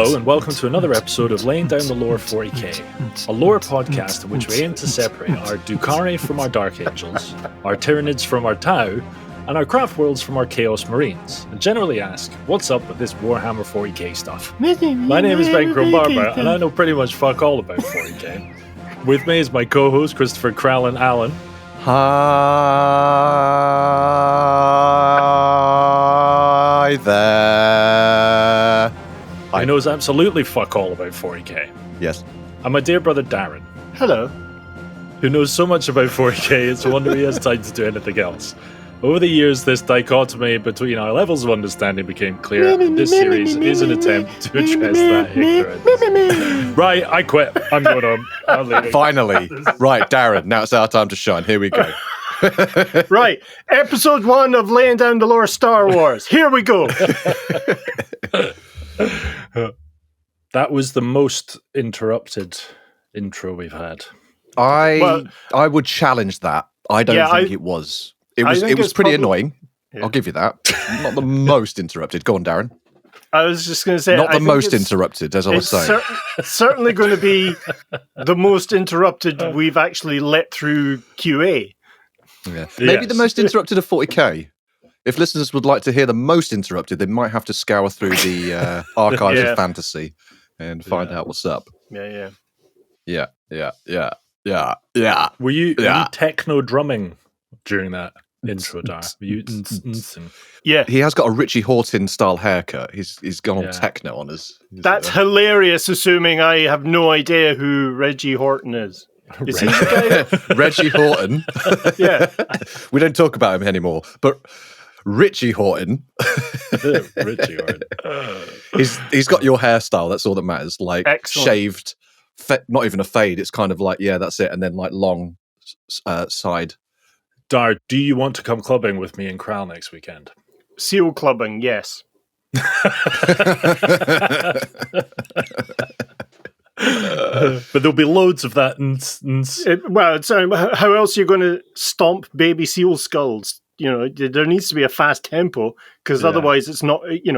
Hello and welcome to another episode of Laying Down the Lore 40K, a lore podcast in which we aim to separate our Drukhari from our Dark Angels, our Tyranids from our Tau, and our Craft Worlds from our Chaos Marines, and generally ask, what's up with this Warhammer 40K stuff? My name is Ben Grumbarber, and I know pretty much fuck all about 40K. With me is my co-host, Christopher Crowlin Allen. Hi there. Who knows absolutely fuck all about 40K. Yes. And my dear brother Darren. Hello. Who knows so much about 40K, it's a wonder he has time to do anything else. Over the years, this dichotomy between our levels of understanding became clear, and this series is an attempt to address that ignorance. Right, I quit. I'm going home. I'm leaving. Finally. Right, Darren, now it's our time to shine. Here we go. Right, episode 1 of Laying Down the Lore Star Wars. Here we go. That was the most interrupted intro we've had. I would challenge that. I don't think it was. It was pretty annoying. Yeah. I'll give you that. Not the most interrupted. Go on, Darren. I was just going to say... Not the most interrupted, as I was saying. It's certainly going to be the most interrupted we've actually let through QA. Yeah. Maybe the most interrupted of 40k. If listeners would like to hear the most interrupted, they might have to scour through the archives of fantasy and find out what's up. Yeah. Were you techno drumming during that intro, Dar? Yeah. He has got a Richie Horton style haircut. He's gone all techno on us. That's hilarious, assuming I have no idea who Reggie Horton is. Is he the guy? Reggie Horton. Yeah. We don't talk about him anymore, but Richie Horton. Richie Horton. He's got your hairstyle. That's all that matters. Like shaved, not even a fade. It's kind of like, that's it. And then like long side. Dar, do you want to come clubbing with me in Crow next weekend? Seal clubbing, yes. But there'll be loads of that. How else are you going to stomp baby seal skulls? You know, there needs to be a fast tempo because otherwise it's not, you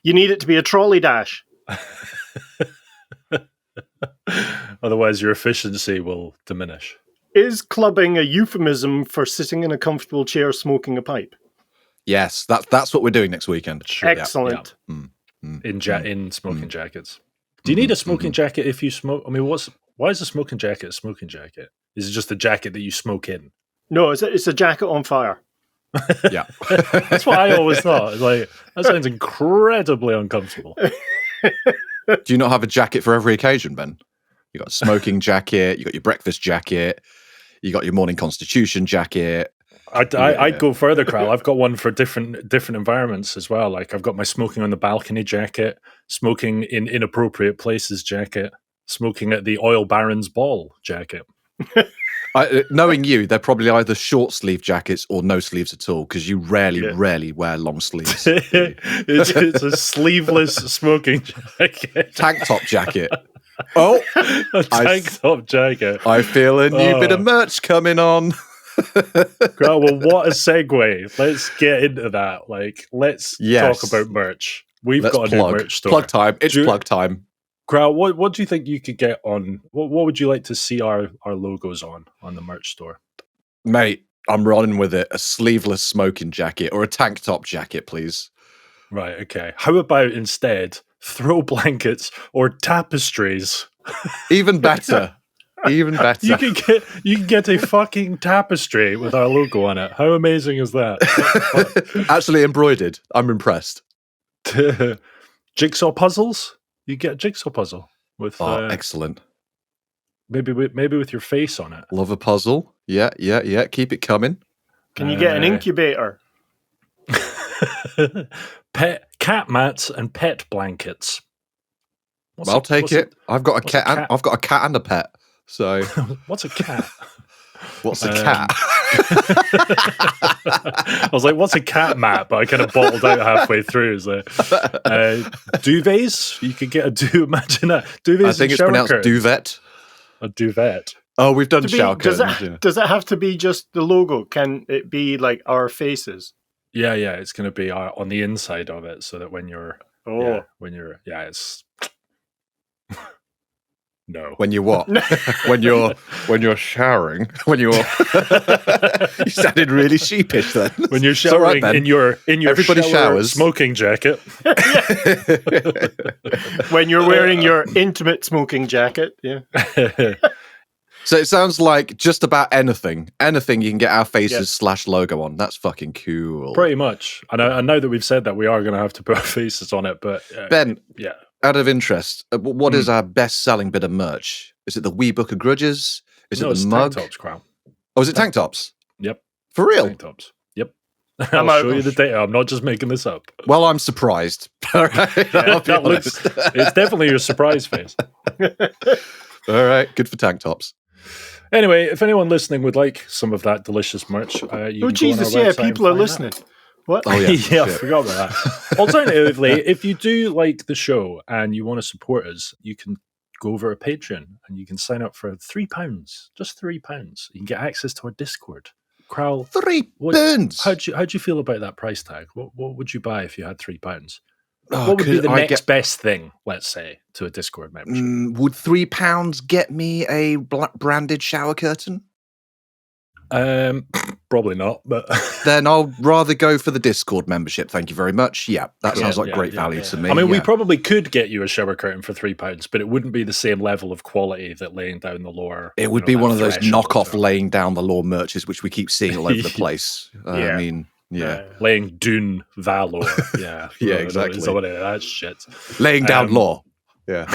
need it to be a trolley dash. Otherwise your efficiency will diminish. Is clubbing a euphemism for sitting in a comfortable chair smoking a pipe? Yes, that's what we're doing next weekend. Sure. Excellent. Yeah. In smoking jackets. Do you need a smoking jacket if you smoke? I mean, why is a smoking jacket a smoking jacket? Is it just a jacket that you smoke in? No, it's a jacket on fire. Yeah. That's what I always thought. Like, that sounds incredibly uncomfortable. Do you not have a jacket for every occasion, Ben? You got a smoking jacket, you got your breakfast jacket, you got your morning constitution jacket. I'd go further, Kral. I've got one for different environments as well. Like I've got my smoking on the balcony jacket, smoking in inappropriate places jacket, smoking at the oil baron's ball jacket. Knowing you, they're probably either short sleeve jackets or no sleeves at all because you rarely wear long sleeves. It's a sleeveless smoking jacket, tank top jacket. Oh, a tank top jacket. I feel a new bit of merch coming on. Well, what a segue. Let's get into that. Like, let's talk about merch. Let's got a new merch store. Plug time. It's plug time. Crow, what do you think you could get on? What would you like to see our logos on the merch store? Mate, I'm running with it. A sleeveless smoking jacket or a tank top jacket, please. Right, okay. How about instead throw blankets or tapestries? Even better. Even better. You can get a fucking tapestry with our logo on it. How amazing is that? Actually embroidered. I'm impressed. Jigsaw puzzles? You get a jigsaw puzzle with excellent. Maybe with your face on it. Love a puzzle. Yeah. Keep it coming. Can you get an incubator? Pet cat mats and pet blankets. I'll take it. I've got a cat. I've got a cat and a pet. So what's a cat? What's a cat? I was like, what's a cat mat? But I kind of bottled out halfway through. So, duvets? You could get a imagine that. Duvets. I think it's pronounced duvet. A duvet. Oh, we've done shower curtains. Does it have to be just the logo? Can it be like our faces? Yeah. It's going to be on the inside of it, so that when you're, it's No. When you what? when you're showering. When you're you sounded really sheepish then. When you're showering in your everybody showers smoking jacket. When you're wearing your intimate smoking jacket. Yeah. So it sounds like just about anything you can get our faces / logo on. That's fucking cool. Pretty much. And I know that we've said that we are going to have to put our faces on it, but Ben, yeah. Out of interest, what is our best-selling bit of merch? Is it the Wee Book of Grudges? Is it the mug? Tank tops, Crown. Oh, is it tank tops? Yep. For real? Tank tops. Yep. I'll show you the data. I'm not just making this up. Well, I'm surprised. All right. It's definitely your surprise face. All right. Good for tank tops. Anyway, if anyone listening would like some of that delicious merch, you can go on our website. People are listening. What? Oh, yeah. I forgot about that. Alternatively, if you do like the show and you want to support us, you can go over to Patreon and you can sign up for £3. Just £3. You can get access to our Discord. Crowell, £3. How'd you feel about that price tag? What would you buy if you had £3? Oh, what would be the next best thing, let's say, to a Discord membership? Would £3 get me a branded shower curtain? Probably not, but then I'll rather go for the Discord membership. Thank you very much. Yeah, that sounds like great value to me. I mean, we probably could get you a shower curtain for £3, but it wouldn't be the same level of quality that laying down the lore. It would be one of those knockoff laying down the lore merches, which we keep seeing all over the place. I mean, laying Dune Valor. Yeah, yeah, exactly. That's shit. Laying down lore. Yeah.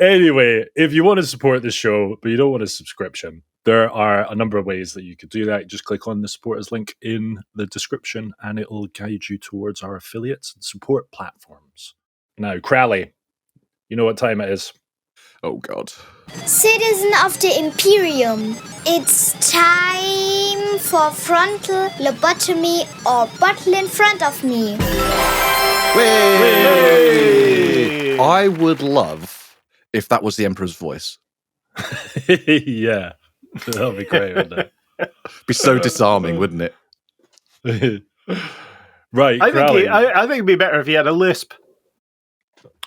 Anyway, if you want to support the show, but you don't want a subscription, there are a number of ways that you could do that. Just click on the supporters link in the description and it'll guide you towards our affiliates and support platforms. Now, Crowley, you know what time it is? Oh, God. Citizen of the Imperium, it's time for frontal lobotomy or bottle in front of me. Way! I would love if that was the Emperor's voice. Yeah, that would be great, wouldn't it? Be so disarming, wouldn't it? Right, I think it'd be better if he had a lisp.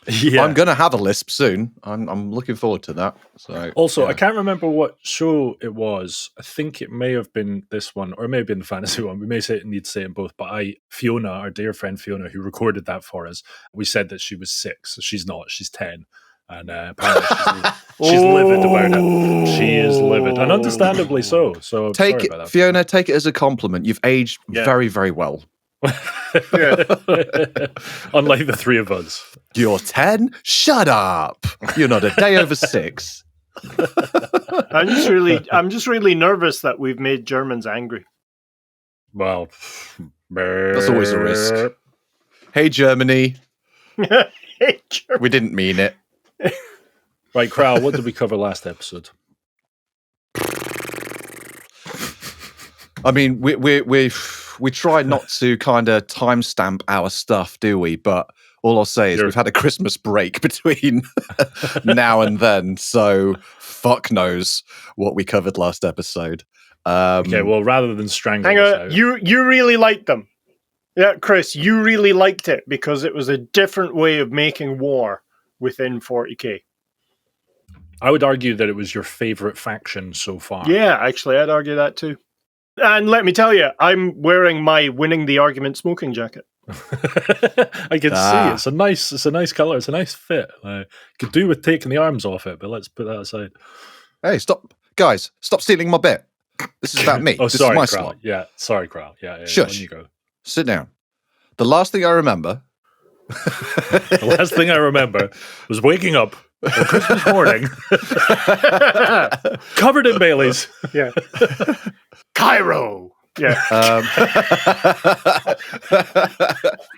Yeah. I'm going to have a lisp soon. I'm looking forward to that. So, also, I can't remember what show it was. I think it may have been this one, or it may have been the fantasy one. We may need to say it in both. But Fiona, our dear friend Fiona, who recorded that for us, we said that she was 6. So she's not. She's 10. And apparently she's livid about it. She is livid. And understandably so. So sorry about that. Fiona, take it as a compliment. You've aged very, very well. Unlike the three of us. You're 10? Shut up. You're not a day over 6. I'm just really nervous that we've made Germans angry. Well, that's always a risk. Hey, Germany. Hey, Germany. We didn't mean it. Right, Crowell, what did we cover last episode? I mean, we try not to kind of timestamp our stuff, do we? But all I'll say is we've had a Christmas break between now and then, so fuck knows what we covered last episode. Okay, well, rather than strangling us out. You really liked them. Yeah, Chris, you really liked it because it was a different way of making war within 40K. I would argue that it was your favorite faction so far. Yeah, actually, I'd argue that too. And let me tell you, I'm wearing my winning the argument smoking jacket. I can see it's a nice color. It's a nice fit. Could do with taking the arms off it, but let's put that aside. Hey, stop, guys! Stop stealing my bit. This is about me. Oh, this sorry, is my Crowell. slot. Yeah, sorry, Crowell. Yeah. Shush. You go. Sit down. The last thing I remember. The last thing I remember was waking up on Christmas morning, covered in Baileys. Yeah. Cairo. Yeah.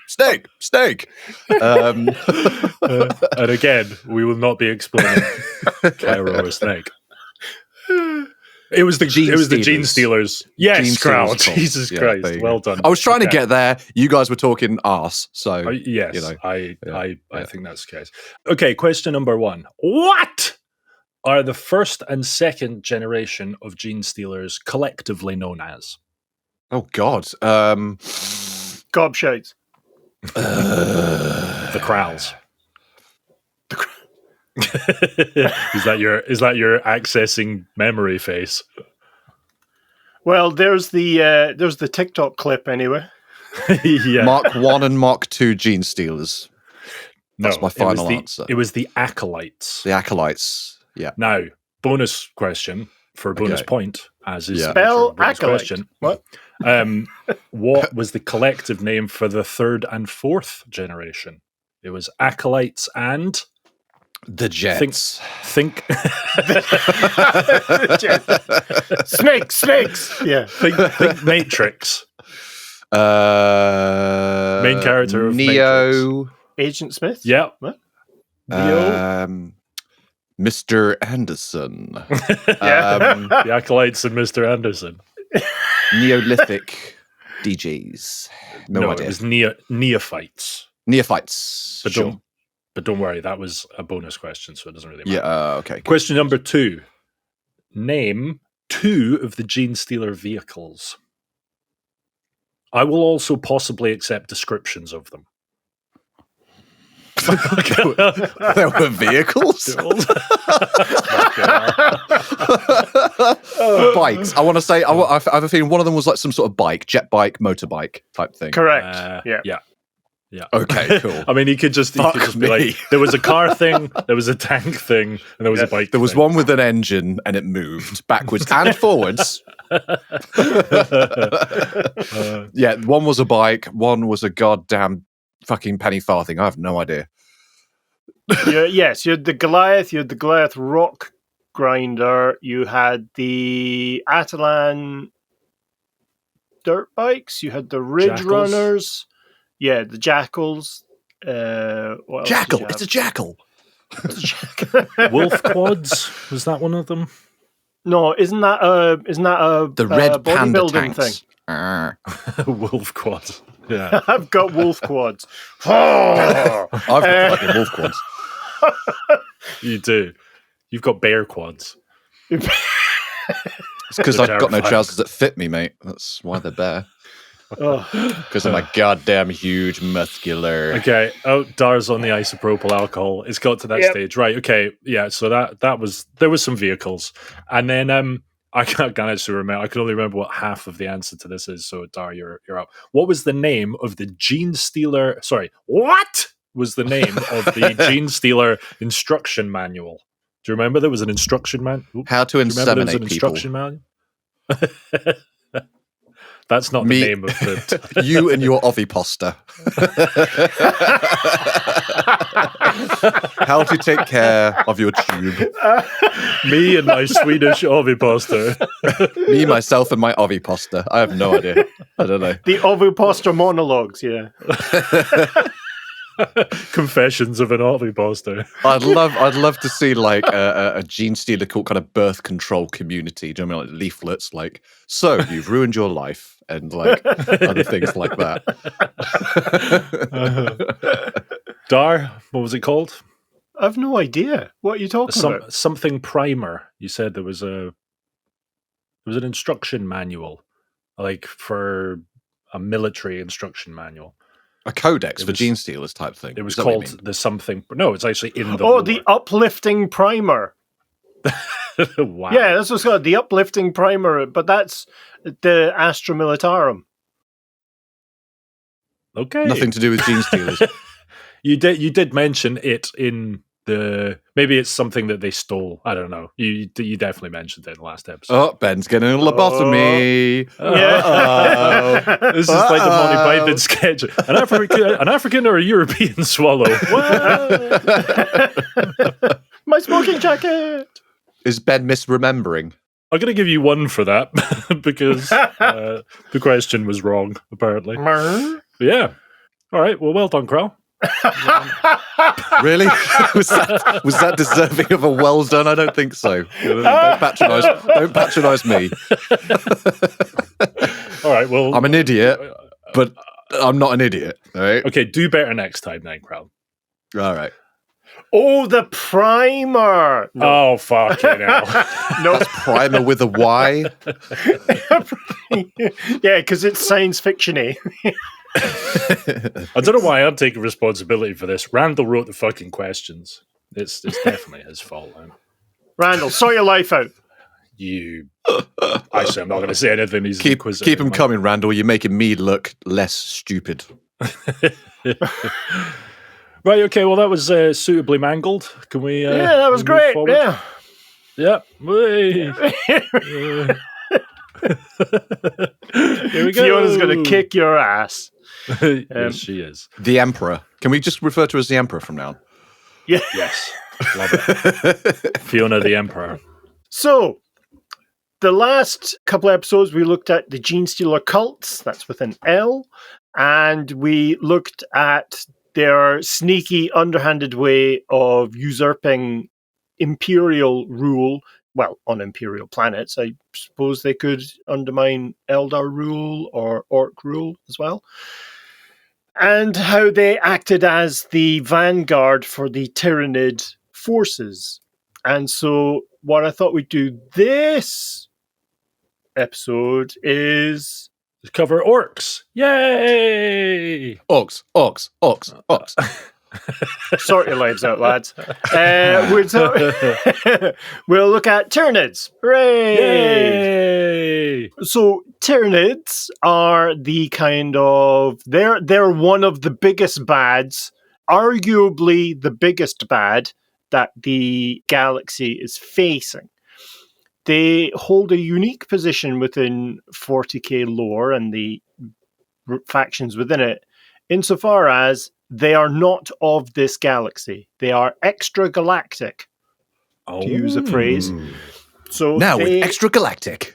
Steak. And again, we will not be explaining Cairo or snake. It was the Gene Stealers. Yes, Crowd. Jesus Christ. Well done. I was trying to get there. You guys were talking arse. So yes, you know, I think that's the case. Okay, question number 1. What are the first and second generation of Gene Stealers collectively known as? Oh God. Gobshites. The Kralls. Is that your accessing memory face? Well, there's the TikTok clip anyway. Yeah. Mark 1 and Mark 2 gene stealers. That's my final answer. It was the Acolytes. The Acolytes. Yeah. Now, bonus question for a bonus point, as is spell bonus Acolyte. question. What? What was the collective name for the 3rd and 4th generation? It was Acolytes and The Jets. Think Snakes. Yeah. think Matrix. Main character of Neo. Matrix. Agent Smith. Yeah. What? Mr. Anderson. The Acolytes and Mr. Anderson. Neolithic DJs. No idea. It was Neophytes. Neophytes. But don't worry, that was a bonus question, so it doesn't really matter. Yeah, okay. Good. Question number 2. Name 2 of the Gene Stealer vehicles. I will also possibly accept descriptions of them. There were vehicles? Bikes. I want to say, I have a feeling one of them was like some sort of bike, jet bike, motorbike type thing. Correct. Yeah. Okay, cool. I mean, he could just be like, there was a car thing, there was a tank thing, and there was a bike There was thing. one with an engine and it moved backwards and forwards. Yeah, one was a bike, one was a goddamn fucking penny farthing. I have no idea. Yes, you had the Goliath rock grinder, you had the Atalan dirt bikes, you had the Ridge Jackals. Runners, the Jackals. Jackal! It's a jackal! Wolf quads, was that one of them? No, isn't that a The red panda bodybuilding tanks. thing? Wolf quads. Yeah. I've got wolf quads. I've got fucking wolf quads. You do. You've got bear quads. It's because They're I've got no terrifying. trousers that fit me, mate. That's why they're bare. Oh. Because of my goddamn huge muscular. Okay. Oh, Dar's on the isopropyl alcohol. It's got to that stage. Right. Okay. Yeah. So there was some vehicles. And then I can't actually remember. I can only remember what half of the answer to this is. So Dar, you're up. What was the name of the Gene Stealer? Sorry. What was the name of the Gene Stealer instruction manual? Do you remember there was an instruction manual? How to inseminate people. Instruction manual? That's not the name of the... You and your oviposter. How to take care of your tube. Me and my Swedish oviposter. Me, myself, and my oviposter. I have no idea. I don't know. The oviposter monologues, yeah. Confessions of an oviposter. I'd love to see like a gene stealer called kind of birth control community. Do you know what I mean? Like leaflets, like, so you've ruined your life, and like other things like that. Dar, what was it called? I've no idea. What are you talking about? Something primer. You said there was an instruction manual, like for a military instruction manual. A codex for gene stealers type thing. It was called the something. No, it's actually in the. Oh, lore. the uplifting primer. Wow. Yeah, that's what's called, the uplifting primer. But that's the Astra Militarum. Okay. Nothing to do with gene stealers. You did mention it in the. Maybe it's something that they stole. I don't know. You definitely mentioned it in the last episode. Oh, Ben's getting a lobotomy. This is like the Monty Python sketch. An African or a European swallow. My smoking jacket. Is Ben misremembering? I'm going to give you one for that because the question was wrong, apparently. Yeah. All right. Well done, Krell. Really? was that deserving of a well done? I don't think so. Don't patronize me. All right. Well, I'm an idiot, but I'm not an idiot. All right. Okay. Do better next time, then, Krell. All right. Oh, the primer. No. Oh, fuck it now. No, Primer with a Y. yeah, because it's science fiction-y. I don't know why I'm taking responsibility for this. Randall wrote the fucking questions. It's definitely his fault. Randall, sort your life out. Actually, I'm not going to say anything. He's Keep him coming, Randall. You're making me look less stupid. Right, okay, well, that was suitably mangled. Can we... yeah, that was great, forward? Yeah. Yep. Here we go. Fiona's going to kick your ass. Yes, she is. The Emperor. Can we just refer to her as the Emperor from now on? Yeah. Yes. Love it. Fiona the Emperor. So, the last couple episodes, we looked at the Gene Stealer cults. That's with an L. And we looked at their sneaky, underhanded way of usurping imperial rule. Well, on imperial planets. I suppose they could undermine Eldar rule or Orc rule as well. And how they acted as the vanguard for the Tyranid forces. And so what I thought we'd do this episode is... cover orcs. Yay! Orcs. Sort your lives out, lads. We'll look at Tyranids. Hooray! Yay! So Tyranids are the kind of... They're one of the biggest bads, arguably the biggest bad that the galaxy is facing. They hold a unique position within 40k lore and the factions within it, insofar as they are not of this galaxy. They are extragalactic, to use a phrase. So now with extragalactic.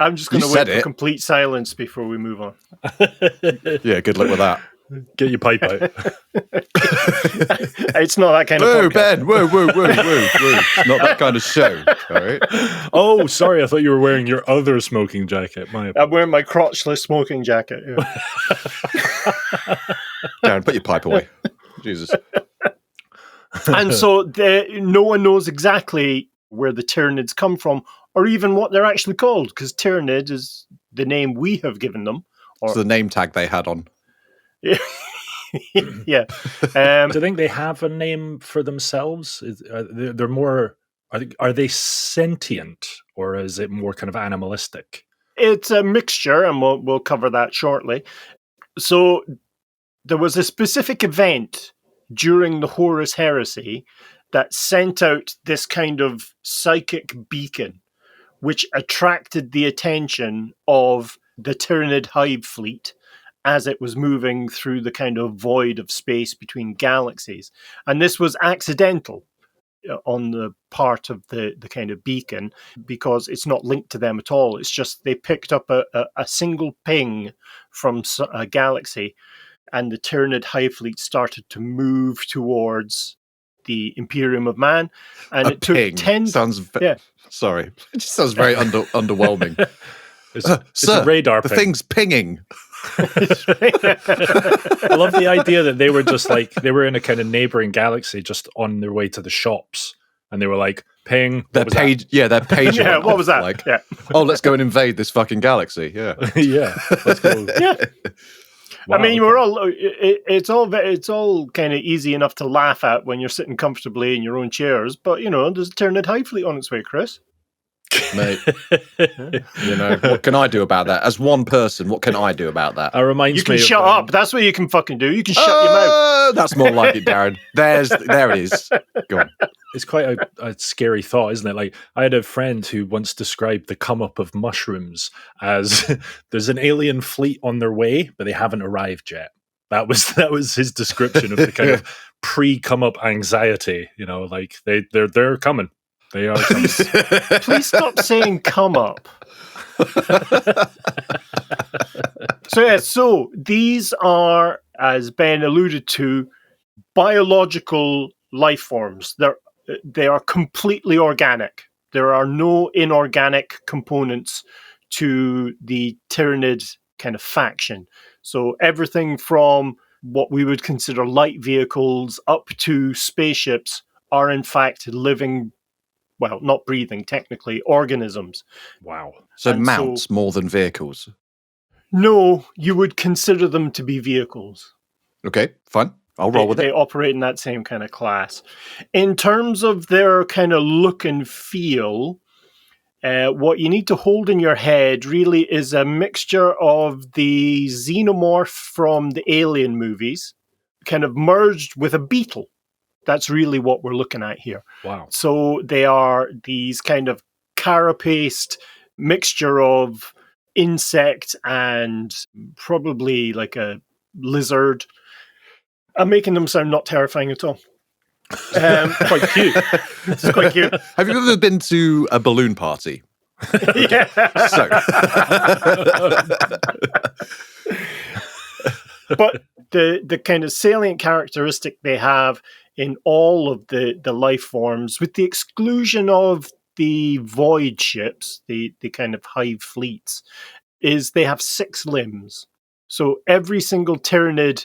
I'm just going to wait for complete silence before we move on. Yeah, good luck with that. Get your pipe out. It's not that kind of podcast. Ben, whoa. It's not that kind of show, all right? Oh, sorry, I thought you were wearing your other smoking jacket. I'm wearing my crotchless smoking jacket. Yeah. Darren, put your pipe away. Jesus. And so no one knows exactly where the Tyranids come from or even what they're actually called, because Tyranid is the name we have given them. It's the name tag they had on. Yeah. Yeah. Do you think they have a name for themselves? They're more... Are they sentient, or is it more kind of animalistic? It's a mixture, and we'll cover that shortly. So there was a specific event during the Horus Heresy that sent out this kind of psychic beacon, which attracted the attention of the Tyranid hive fleet as it was moving through the kind of void of space between galaxies. And this was accidental on the part of the kind of beacon, because it's not linked to them at all. It's just they picked up a single ping from a galaxy, and the Tyranid hive fleet started to move towards the Imperium of Man. And it took 10... Sorry. It just sounds very underwhelming. It's a radar ping. The thing's pinging. I love the idea that they were just like, they were in a kind of neighboring galaxy just on their way to the shops, and they were like, ping. Their page. Yeah, what was that? Like, yeah. Oh, let's go and invade this fucking galaxy. Yeah. Yeah. Let's go. Yeah. Wow, I mean, we're all. It's all kind of easy enough to laugh at when you're sitting comfortably in your own chairs. But there's a Tyranid hive fleet on its way, Chris. Mate, what can I do about that? As one person, what can I do about that? You can shut up. That's what you can fucking do. You can shut your mouth. That's more like it, Darren. There it is. Go on. It's quite a scary thought, isn't it? Like, I had a friend who once described the come up of mushrooms as there's an alien fleet on their way, but they haven't arrived yet. That was his description of the kind of pre-come up anxiety. Like they're coming. They are coming. Please stop saying "come up." So these are, as Ben alluded to, biological life forms. They are completely organic. There are no inorganic components to the Tyranid kind of faction. So everything from what we would consider light vehicles up to spaceships are in fact living well, not breathing, technically, organisms. Wow. So And mounts more than vehicles. No, you would consider them to be vehicles. Okay, fine. I'll roll with They it. operate in that same kind of class. In terms of their kind of look and feel, what you need to hold in your head really is a mixture of the Xenomorph from the Alien movies, kind of merged with a beetle. That's really what we're looking at here. Wow. So they are these kind of carapaced mixture of insect and probably like a lizard. I'm making them sound not terrifying at all. Quite cute. It's quite cute. Have you ever been to a balloon party? Yeah. So, But the kind of salient characteristic they have in all of the life forms, with the exclusion of the void ships, the kind of hive fleets, is they have 6 limbs. So every single Tyranid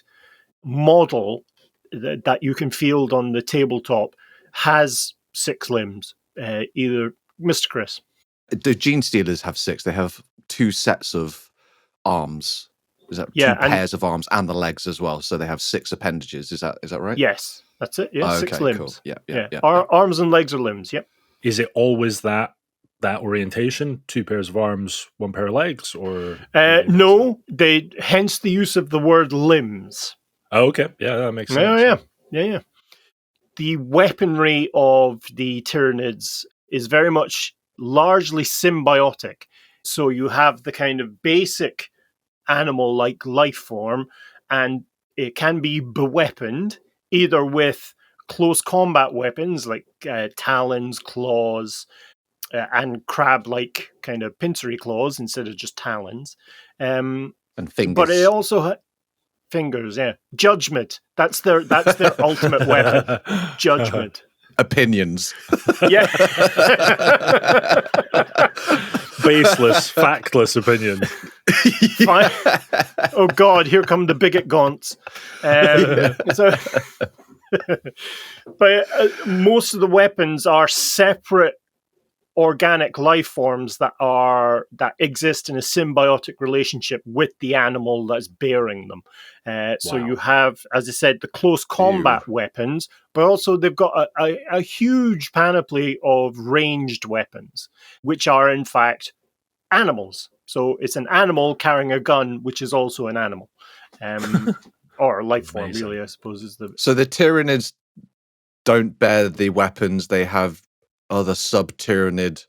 model that you can field on the tabletop has 6 limbs. Either Mr. Chris. the Gene Stealers have 6. They have 2 sets of arms. Is that 2 Yeah, and- pairs of arms and the legs as well? So they have 6 appendages. Is that right? Yes, that's it. Yeah, Oh, 6 okay, limbs. cool. Yeah. Arms and legs are limbs. Yep. Is it always that orientation? 2 pairs of arms, 1 pair of legs, or No, they hence the use of the word limbs. Oh, okay, yeah, that makes sense. Yeah. The weaponry of the Tyranids is very much largely symbiotic. So you have the kind of basic animal-like life form, and it can be beweaponed either with close combat weapons like talons, claws, and crab-like kind of pincery claws instead of just talons. And fingers. But it also fingers, yeah. Judgment. That's their ultimate weapon. Judgment. Opinions. Yeah. Baseless, factless opinion. Fine. Oh God, here come the bigot gaunts. But most of the weapons are separate organic life forms that exist in a symbiotic relationship with the animal that's bearing them. So Wow. you have, as I said, the close combat weapons, but also they've got a huge panoply of ranged weapons, which are in fact animals. So it's an animal carrying a gun, which is also an animal, or a life form, Amazing. really, I suppose is the. So the Tyranids don't bear the weapons. They have other sub-Tyranid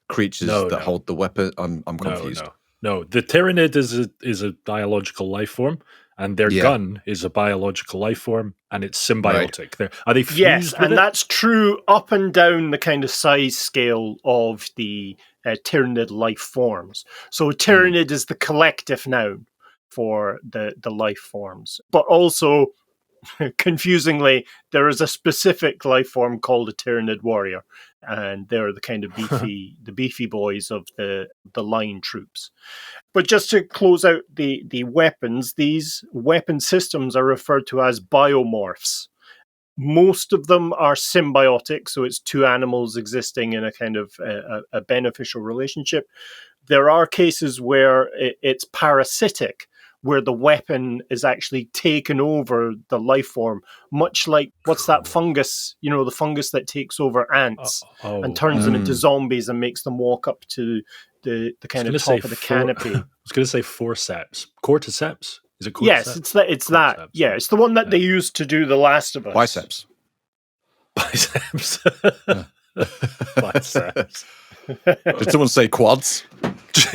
creatures that hold the weapon. I'm confused. No. The Tyranid is a biological life form, and their gun is a biological life form, and it's symbiotic. Right. Are they fused Yes, with and it? that's true up and down the kind of size scale of the Tyranid life forms. So Tyranid is the collective noun for the life forms. But also, confusingly, there is a specific life form called a Tyranid warrior, and they're the kind of beefy boys of the line troops. But just to close out the weapons, these weapon systems are referred to as biomorphs. Most of them are symbiotic, so it's 2 animals existing in a kind of a beneficial relationship. There are cases where it's parasitic, where the weapon is actually taken over the life form, much like, what's that fungus? You know, the fungus that takes over ants and turns them into zombies and makes them walk up to the kind of top of the canopy. I was going to say forceps. Cordyceps? Is it cordyceps? Yes, it's that. Yeah, it's the one that they used to do The Last of Us. Biceps. Biceps. Biceps. Did someone say quads?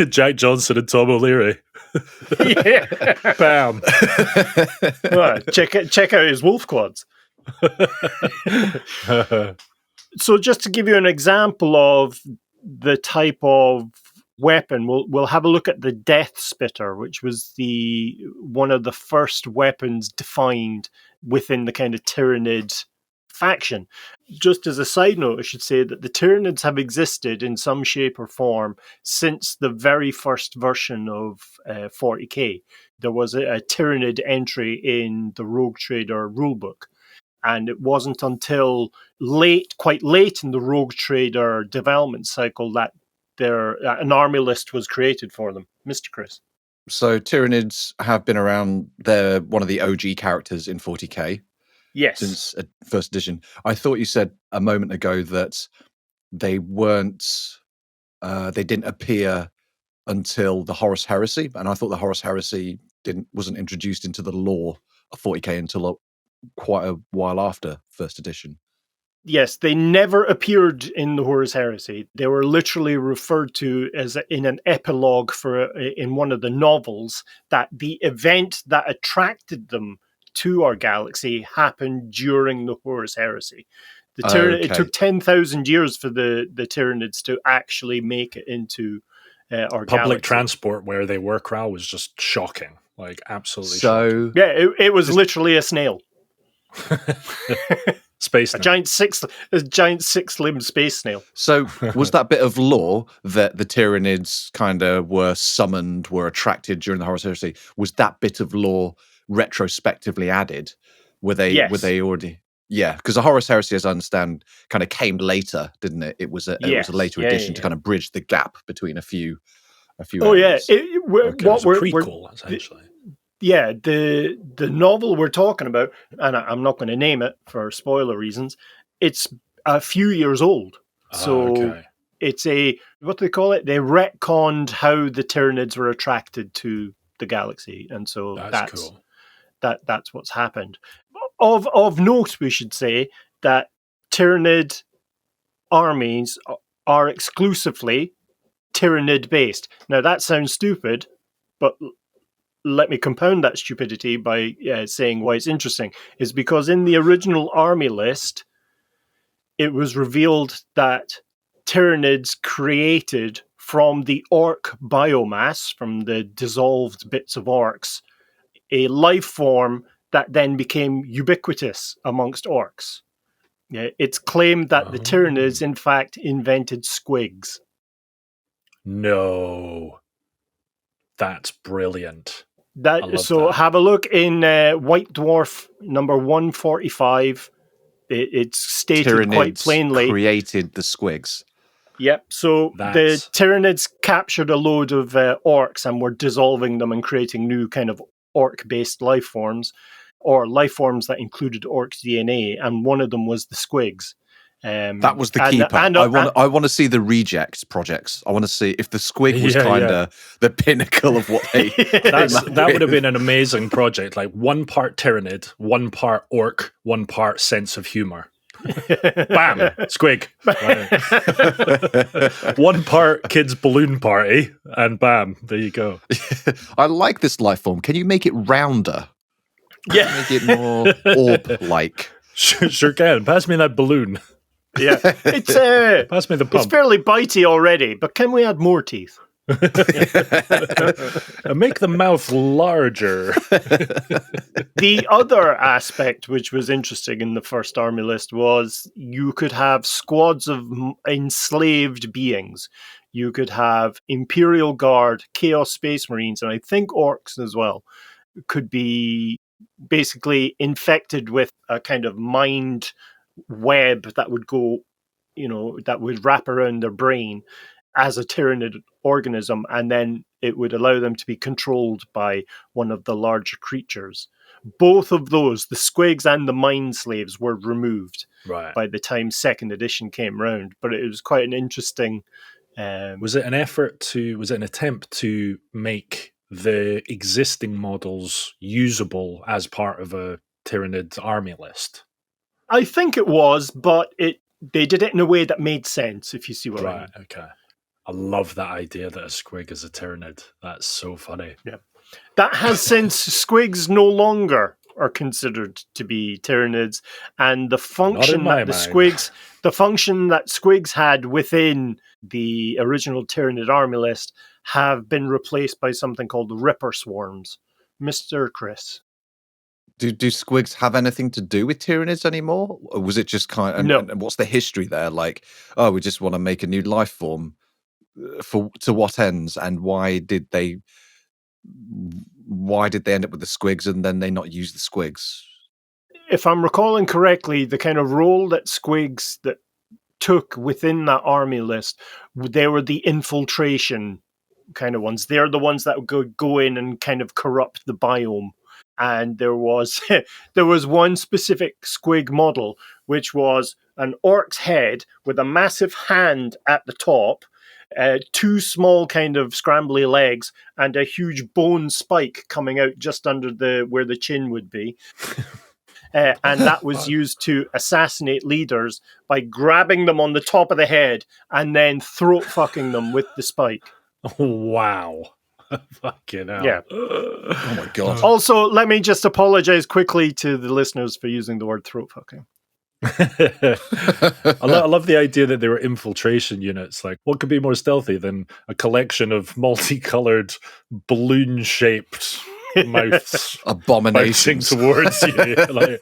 Jack Johnson and Tom O'Leary. Yeah. Bam. Well, check out his wolf quads. So just to give you an example of the type of weapon, we'll have a look at the Death Spitter, which was one of the first weapons defined within the kind of Tyranid faction. Just as a side note, I should say that the Tyranids have existed in some shape or form since the very first version of 40K. There was a Tyranid entry in the Rogue Trader rulebook. And it wasn't until quite late in the Rogue Trader development cycle that an army list was created for them. Mr. Chris. So Tyranids have been around. They're one of the OG characters in 40k. Yes. Since first edition. I thought you said a moment ago that they weren't, they didn't appear until the Horus Heresy, and I thought the Horus Heresy wasn't introduced into the lore of 40k until quite a while after first edition. Yes, they never appeared in the Horus Heresy. They were literally referred to as in an epilogue in one of the novels, that the event that attracted them to our galaxy happened during the Horus Heresy. It took 10,000 years for the Tyranids to actually make it into our public galaxy. Transport where they were, Kral, was just shocking. Like, absolutely shocking. Yeah, it was literally a snail. Space a giant six-limbed space snail. So was that bit of lore that the Tyranids kind of were attracted during the Horus Heresy, was that bit of lore retrospectively added? Were they already? Yeah, because the Horus Heresy, as I understand, kind of came later, didn't it? It was a later edition to kind of bridge the gap between a few. Oh areas. yeah, it was a prequel essentially. Yeah, the novel we're talking about, and I'm not going to name it for spoiler reasons, it's a few years old. So it's what do they call it? They retconned how the Tyranids were attracted to the galaxy. And so that's cool. That's what's happened. Of note, we should say that Tyranid armies are exclusively Tyranid based. Now that sounds stupid, but let me compound that stupidity by saying why it's interesting, is because in the original army list, it was revealed that Tyranids created from the orc biomass, from the dissolved bits of orcs, a life form that then became ubiquitous amongst orcs. It's claimed that the Tyranids, in fact, invented squigs. No. That's brilliant. Have a look in White Dwarf number 145. It's stated Tyranids quite plainly. Created the squigs. Yep. So the Tyranids captured a load of orcs and were dissolving them and creating new kind of orc-based life forms, or life forms that included orc DNA, and one of them was the squigs. That was the keeper. I want to see the reject projects. I want to see if the squig was kind of the pinnacle of what they. That would have been an amazing project. Like 1 part Tyranid, 1 part orc, 1 part sense of humor. Bam, squig. 1 part kids balloon party, and bam, there you go. I like this life form. Can you make it rounder? Yeah, make it more orb-like. Sure can. Pass me that balloon. Yeah, it's pass me the pump. It's fairly bitey already, but can we add more teeth? And make the mouth larger. The other aspect which was interesting in the first army list was you could have squads of enslaved beings. You could have Imperial Guard, Chaos Space Marines, and I think orcs as well, could be basically infected with a kind of mind web that would go, that would wrap around their brain as a Tyranid organism, and then it would allow them to be controlled by one of the larger creatures. Both of those, the squigs and the mind slaves, were removed by the time second edition came round. But it was quite an interesting. Was it an attempt to make the existing models usable as part of a Tyranid army list? I think it was, but they did it in a way that made sense, if you see what I mean. Okay. I love that idea that a squig is a Tyranid. That's so funny. Yeah. That has since squigs no longer are considered to be Tyranids, and the function that squigs had within the original Tyranid army list have been replaced by something called the Ripper Swarms. Mr. Chris. Do squigs have anything to do with Tyranids anymore? Or was it just No. And what's the history there? Like, we just want to make a new life form. To what ends, and why did they end up with the squigs and then they not use the squigs? if I'm recalling correctly, the kind of role that squigs that took within that army list, they were the infiltration kind of ones. They're the ones that would go in and kind of corrupt the biome. And there was one specific squig model, which was an orc's head with a massive hand at the top, two small kind of scrambly legs, and a huge bone spike coming out just under where the chin would be. And that was used to assassinate leaders by grabbing them on the top of the head and then throat fucking them with the spike. Wow. Fucking hell. Yeah. Oh my God. Also, let me just apologize quickly to the listeners for using the word throat fucking. I love the idea that they were infiltration units. Like, what could be more stealthy than a collection of multicolored, balloon-shaped mouths Abomination towards you? Like,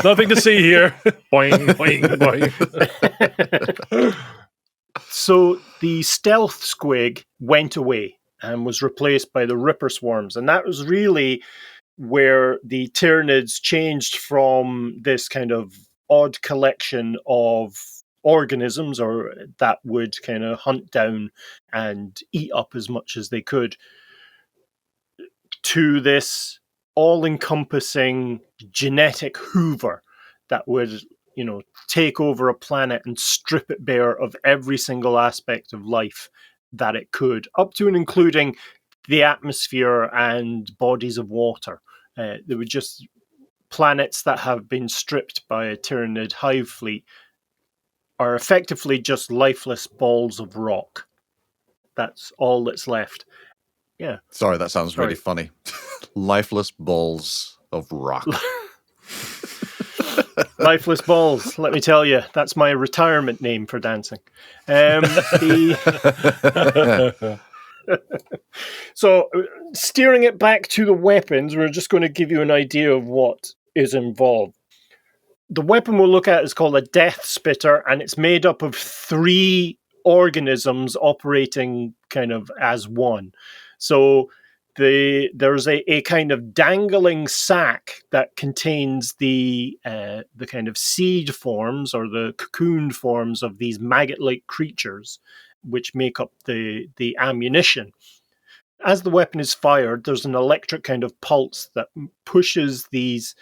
nothing to see here. Boing, boing, boing. So the stealth squig went away and was replaced by the Ripper Swarms. And that was really where the Tyranids changed from this kind of odd collection of organisms or that would kind of hunt down and eat up as much as they could to this all-encompassing genetic hoover that would, take over a planet and strip it bare of every single aspect of life that it could, up to and including the atmosphere and bodies of water. There were just planets that have been stripped by a Tyranid hive fleet are effectively just lifeless balls of rock. That's all that's left. Yeah. Sorry, that sounds really funny. Lifeless balls of rock. Lifeless balls, let me tell you. That's my retirement name for dancing. So, steering it back to the weapons, we're just going to give you an idea of what is involved. The weapon we'll look at is called a Death Spitter, and it's made up of 3 organisms operating kind of as one. So there's a kind of dangling sac that contains the kind of seed forms or the cocooned forms of these maggot-like creatures, which make up the ammunition. As the weapon is fired, there's an electric kind of pulse that pushes these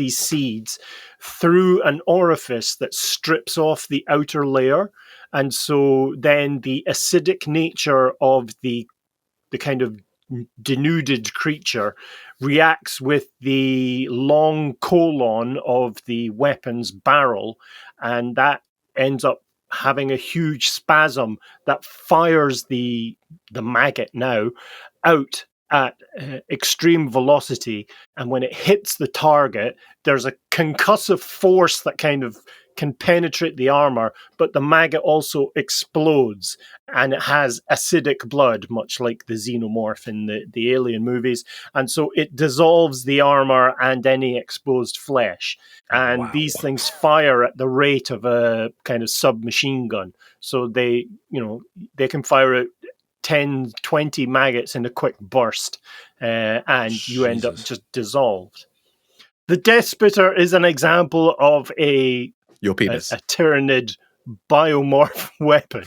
seeds through an orifice that strips off the outer layer. And so then the acidic nature of the kind of denuded creature reacts with the long colon of the weapon's barrel, and that ends up having a huge spasm that fires the maggot now out at extreme velocity. And when it hits the target, there's a concussive force that kind of can penetrate the armor, but the maggot also explodes, and it has acidic blood, much like the Xenomorph in the Alien movies. And so it dissolves the armor and any exposed flesh. And these things fire at the rate of a kind of submachine gun. So they can fire out 10, 20 maggots in a quick burst, and you end up just dissolved. The Death Spitter is an example of your penis. A Tyranid biomorph weapon.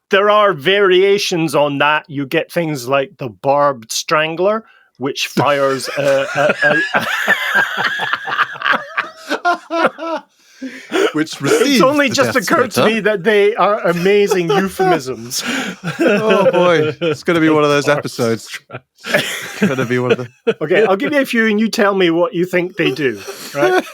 There are variations on that. You get things like the Barbed Strangler, which fires which receives. It's only just occurred to me that they are amazing euphemisms. Oh boy, it's going to be one of those episodes. It's going to be one of the. Okay, I'll give you a few, and you tell me what you think they do. Right?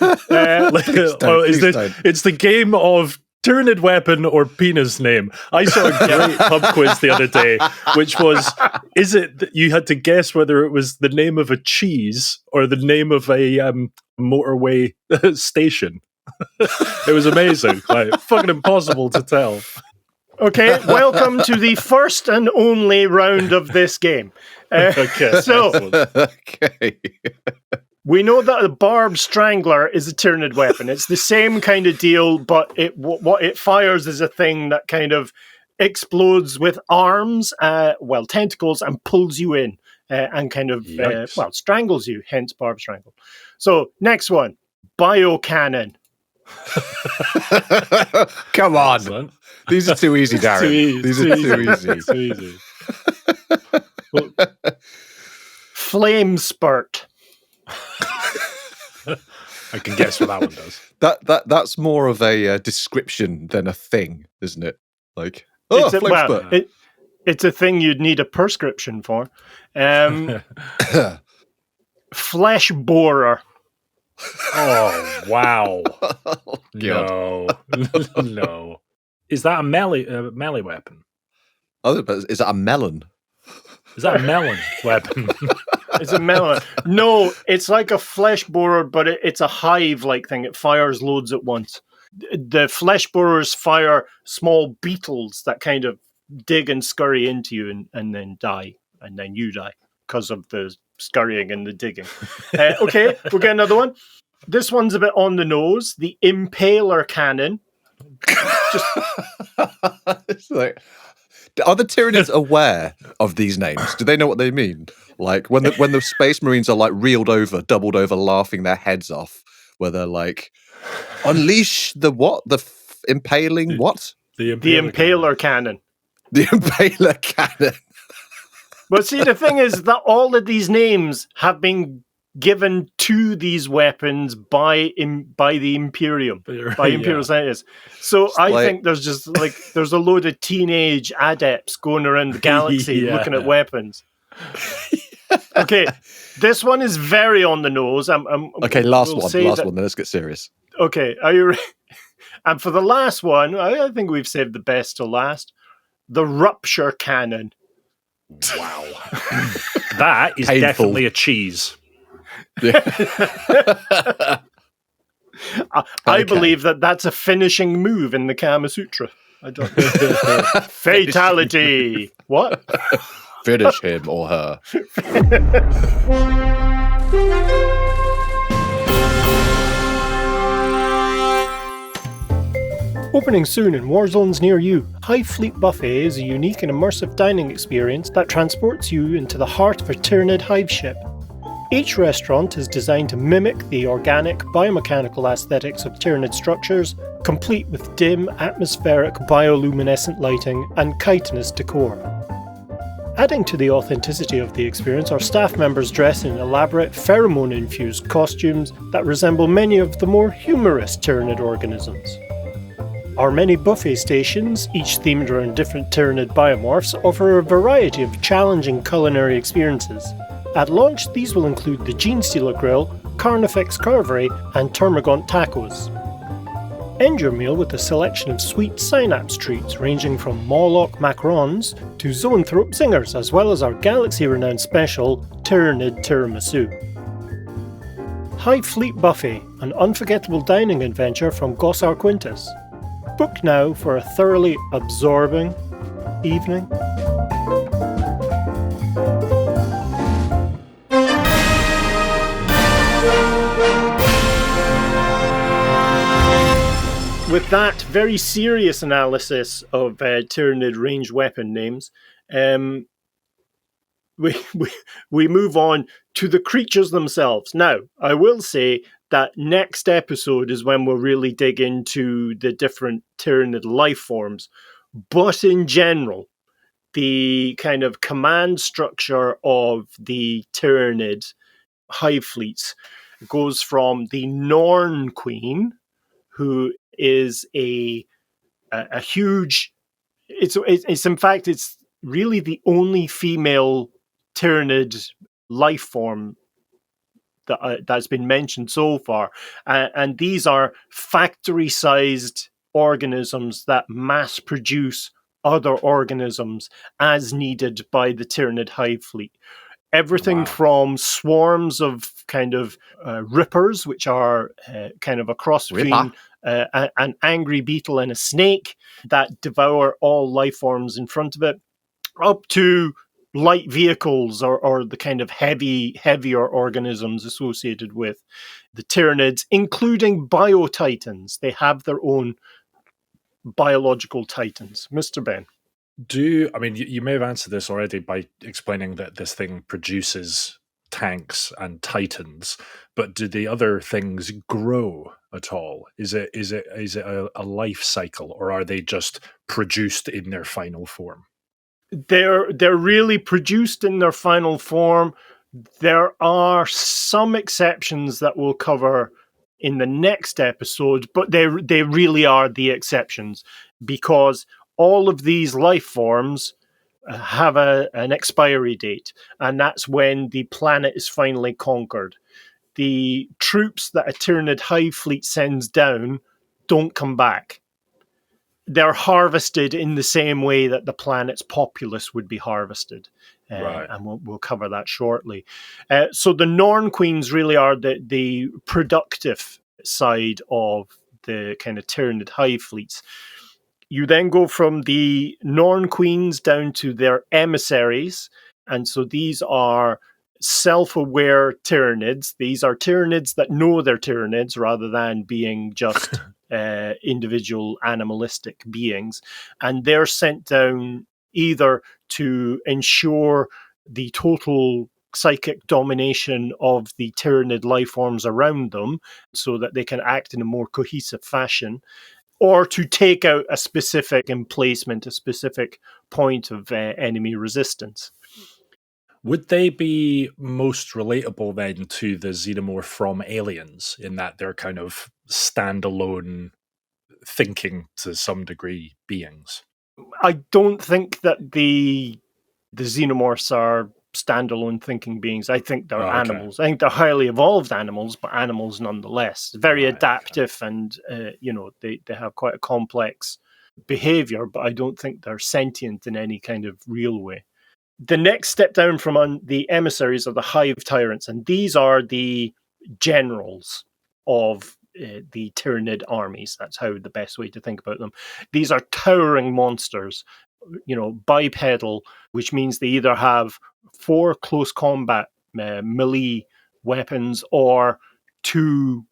It's the game of Tyranid weapon or penis name. I saw a great pub quiz the other day, which was, is it that you had to guess whether it was the name of a cheese or the name of a motorway station? It was amazing. Like, fucking impossible to tell. Okay, welcome to the first and only round of this game. Okay. So, Okay. we know that the Barbed Strangler is a Tyranid weapon. It's the same kind of deal, but what it fires is a thing that kind of explodes with arms, tentacles, and pulls you in and kind of, strangles you, hence Barb Strangle. So, next one, Biocannon. Come on. Excellent. These are too easy, Darren. These are too easy. Well, Flame Spurt. I can guess what that one does. That's more of a description than a thing, isn't it? Like, Flame Spurt. It's a thing you'd need a prescription for. Flesh Borer. Oh, wow. God. No. Is that a melee weapon? Oh, but is that a melon? Is that a melon weapon? It's a melon. No, it's like a flesh borer, but it's a hive-like thing. It fires loads at once. The flesh borers fire small beetles that kind of dig and scurry into you and then die. And then you die because of the scurrying and the digging. Okay, we'll get another one. This one's a bit on the nose. The Impaler Cannon. It's like, are the Tyranids aware of these names? Do they know what they mean? Like when the Space Marines are like reeled over, doubled over, laughing their heads off, where they're like, unleash the what? The impaling what? The Impaler Cannon. The Impaler Cannon. But see, the thing is that all of these names have been given to these weapons by the Imperium, by Imperial scientists. So I think there's a load of teenage adepts going around the galaxy looking at weapons. Okay, this one is very on the nose. Okay, last one. Then let's get serious. Okay, are you ready? And for the last one, I think we've saved the best to last. The Rupture Cannon. Wow. That is painful. Definitely a cheese. I believe that's a finishing move in the Kama Sutra. I don't know. Fatality. What? Finish him or her. Opening soon in war zones near you, Hive Fleet Buffet is a unique and immersive dining experience that transports you into the heart of a Tyranid hive ship. Each restaurant is designed to mimic the organic, biomechanical aesthetics of Tyranid structures, complete with dim, atmospheric, bioluminescent lighting and chitinous decor. Adding to the authenticity of the experience are staff members dressed in elaborate, pheromone-infused costumes that resemble many of the more humorous Tyranid organisms. Our many buffet stations, each themed around different Tyranid biomorphs, offer a variety of challenging culinary experiences. At launch, these will include the Genestealer Grill, Carnifex Carvery, and Termagant Tacos. End your meal with a selection of sweet synapse treats ranging from Moloch macarons to zoanthrope zingers, as well as our galaxy-renowned special, Tyranid Tiramisu. Hive Fleet Buffet, an unforgettable dining adventure from Gossar Quintus. Book now for a thoroughly absorbing evening. With that very serious analysis of Tyranid ranged weapon names, we move on to the creatures themselves. Now, I will say that next episode is when we'll really dig into the different Tyranid life forms. But in general, the kind of command structure of the Tyranid hive fleets goes from the Norn Queen, who is a huge... It's in fact, it's really the only female Tyranid life form that's been mentioned so far. And these are factory-sized organisms that mass produce other organisms as needed by the Tyranid hive fleet. Everything from swarms of kind of rippers, which are kind of a cross between an angry beetle and a snake that devour all life forms in front of it, up to light vehicles or the kind of heavier organisms associated with the Tyranids, including biotitans. They have their own biological titans. Mr. Ben. You may have answered this already by explaining that this thing produces tanks and titans, but do the other things grow at all? Is it a life cycle, or are they just produced in their final form? They're really produced in their final form. There are some exceptions that we'll cover in the next episode, but they really are the exceptions, because all of these life forms have an expiry date, and that's when the planet is finally conquered. The troops that a Tyranid hive fleet sends down don't come back. They're harvested in the same way that the planet's populace would be harvested. Right. And we'll cover that shortly. So the Norn Queens really are the productive side of the kind of Tyranid hive fleets. You then go from the Norn Queens down to their emissaries. And so these are self-aware Tyranids. These are Tyranids that know they're Tyranids rather than being just individual animalistic beings. And they're sent down either to ensure the total psychic domination of the Tyranid life forms around them so that they can act in a more cohesive fashion, or to take out a specific emplacement, a specific point of enemy resistance. Would they be most relatable then to the Xenomorph from Aliens, in that they're kind of standalone thinking to some degree beings? I don't think that the Xenomorphs are standalone thinking beings. I think they're animals. I think they're highly evolved animals, but animals nonetheless. Very adaptive, and they have quite a complex behavior, but I don't think they're sentient in any kind of real way. The next step down from the emissaries are the hive tyrants, and these are the generals of the Tyranid armies. That's how the best way to think about them. These are towering monsters, bipedal, which means they either have 4 close combat melee weapons or 2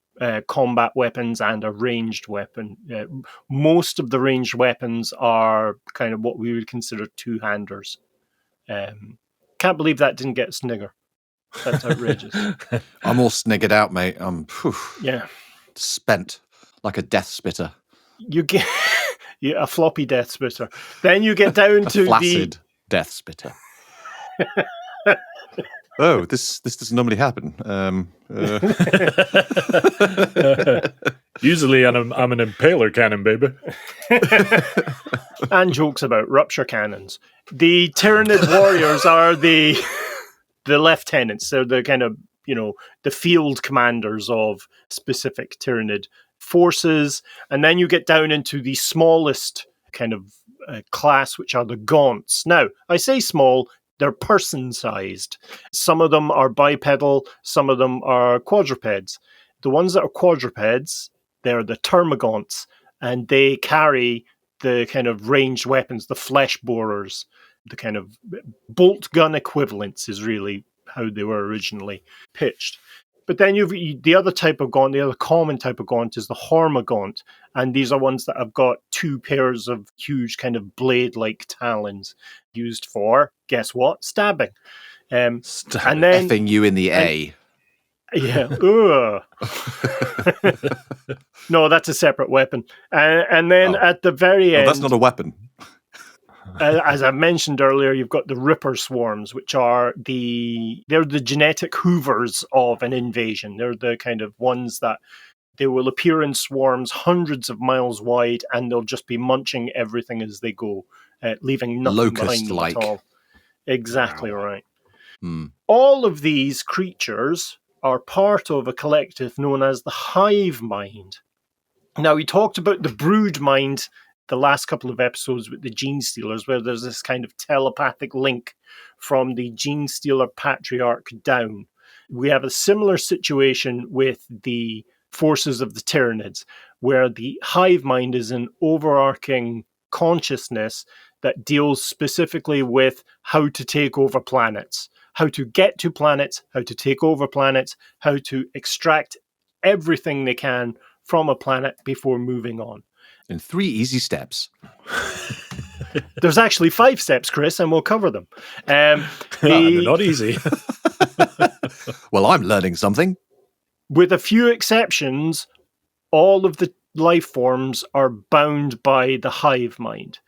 combat weapons and a ranged weapon. Most of the ranged weapons are kind of what we would consider two-handers. Can't believe that didn't get a snigger. That's outrageous. I'm all sniggered out, mate. I'm spent like a death spitter. You get a floppy death spitter. Then you get down to flaccid death spitter. Oh, this doesn't normally happen. Usually I'm an impaler cannon, baby. And jokes about rupture cannons. The Tyranid warriors are the lieutenants. They're the kind of, the field commanders of specific Tyranid forces. And then you get down into the smallest kind of class, which are the Gaunts. Now, I say small, they're person-sized. Some of them are bipedal, some of them are quadrupeds. The ones that are quadrupeds, they're the Termagants, and they carry the kind of ranged weapons, the flesh borers, the kind of bolt gun equivalents is really how they were originally pitched. But then you've the other type of Gaunt, the other common type of Gaunt is the Hormagaunt, and these are ones that have got 2 pairs of huge kind of blade-like talons used for, guess what? Stabbing. And then effing you in the A. Yeah. No, that's a separate weapon. And then at the very end... that's not a weapon. As I mentioned earlier, you've got the Ripper Swarms, which are they're the genetic hoovers of an invasion. They're the kind of ones that they will appear in swarms hundreds of miles wide, and they'll just be munching everything as they go, leaving nothing behind them at all. Exactly right. All of these creatures are part of a collective known as the Hive Mind. Now, we talked about the Brood Mind the last couple of episodes with the Gene Stealers, where there's this kind of telepathic link from the Gene Stealer patriarch down. We have a similar situation with the forces of the Tyranids, where the Hive Mind is an overarching consciousness that deals specifically with how to take over planets, how to get to planets, how to take over planets, how to extract everything they can from a planet before moving on. In 3 easy steps. There's actually 5 steps, Chris, and we'll cover them. They're not easy. Well, I'm learning something. With a few exceptions, all of the life forms are bound by the hive mind.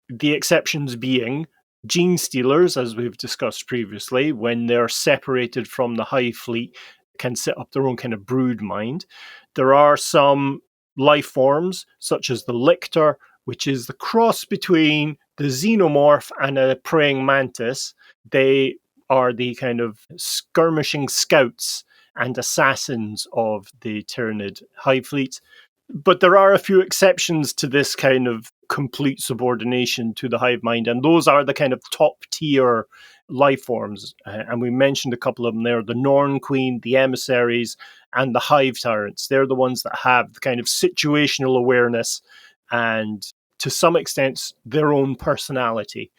The exceptions being gene stealers, as we've discussed previously, when they're separated from the hive fleet, can set up their own kind of brood mind. There are some life forms, such as the lictor, which is the cross between the xenomorph and a praying mantis. They are the kind of skirmishing scouts and assassins of the Tyranid hive fleet. But there are a few exceptions to this kind of complete subordination to the hive mind, and those are the kind of top tier life forms. And we mentioned a couple of them there: the Norn Queen, the emissaries, and the hive tyrants. They're the ones that have the kind of situational awareness and, to some extent, their own personality.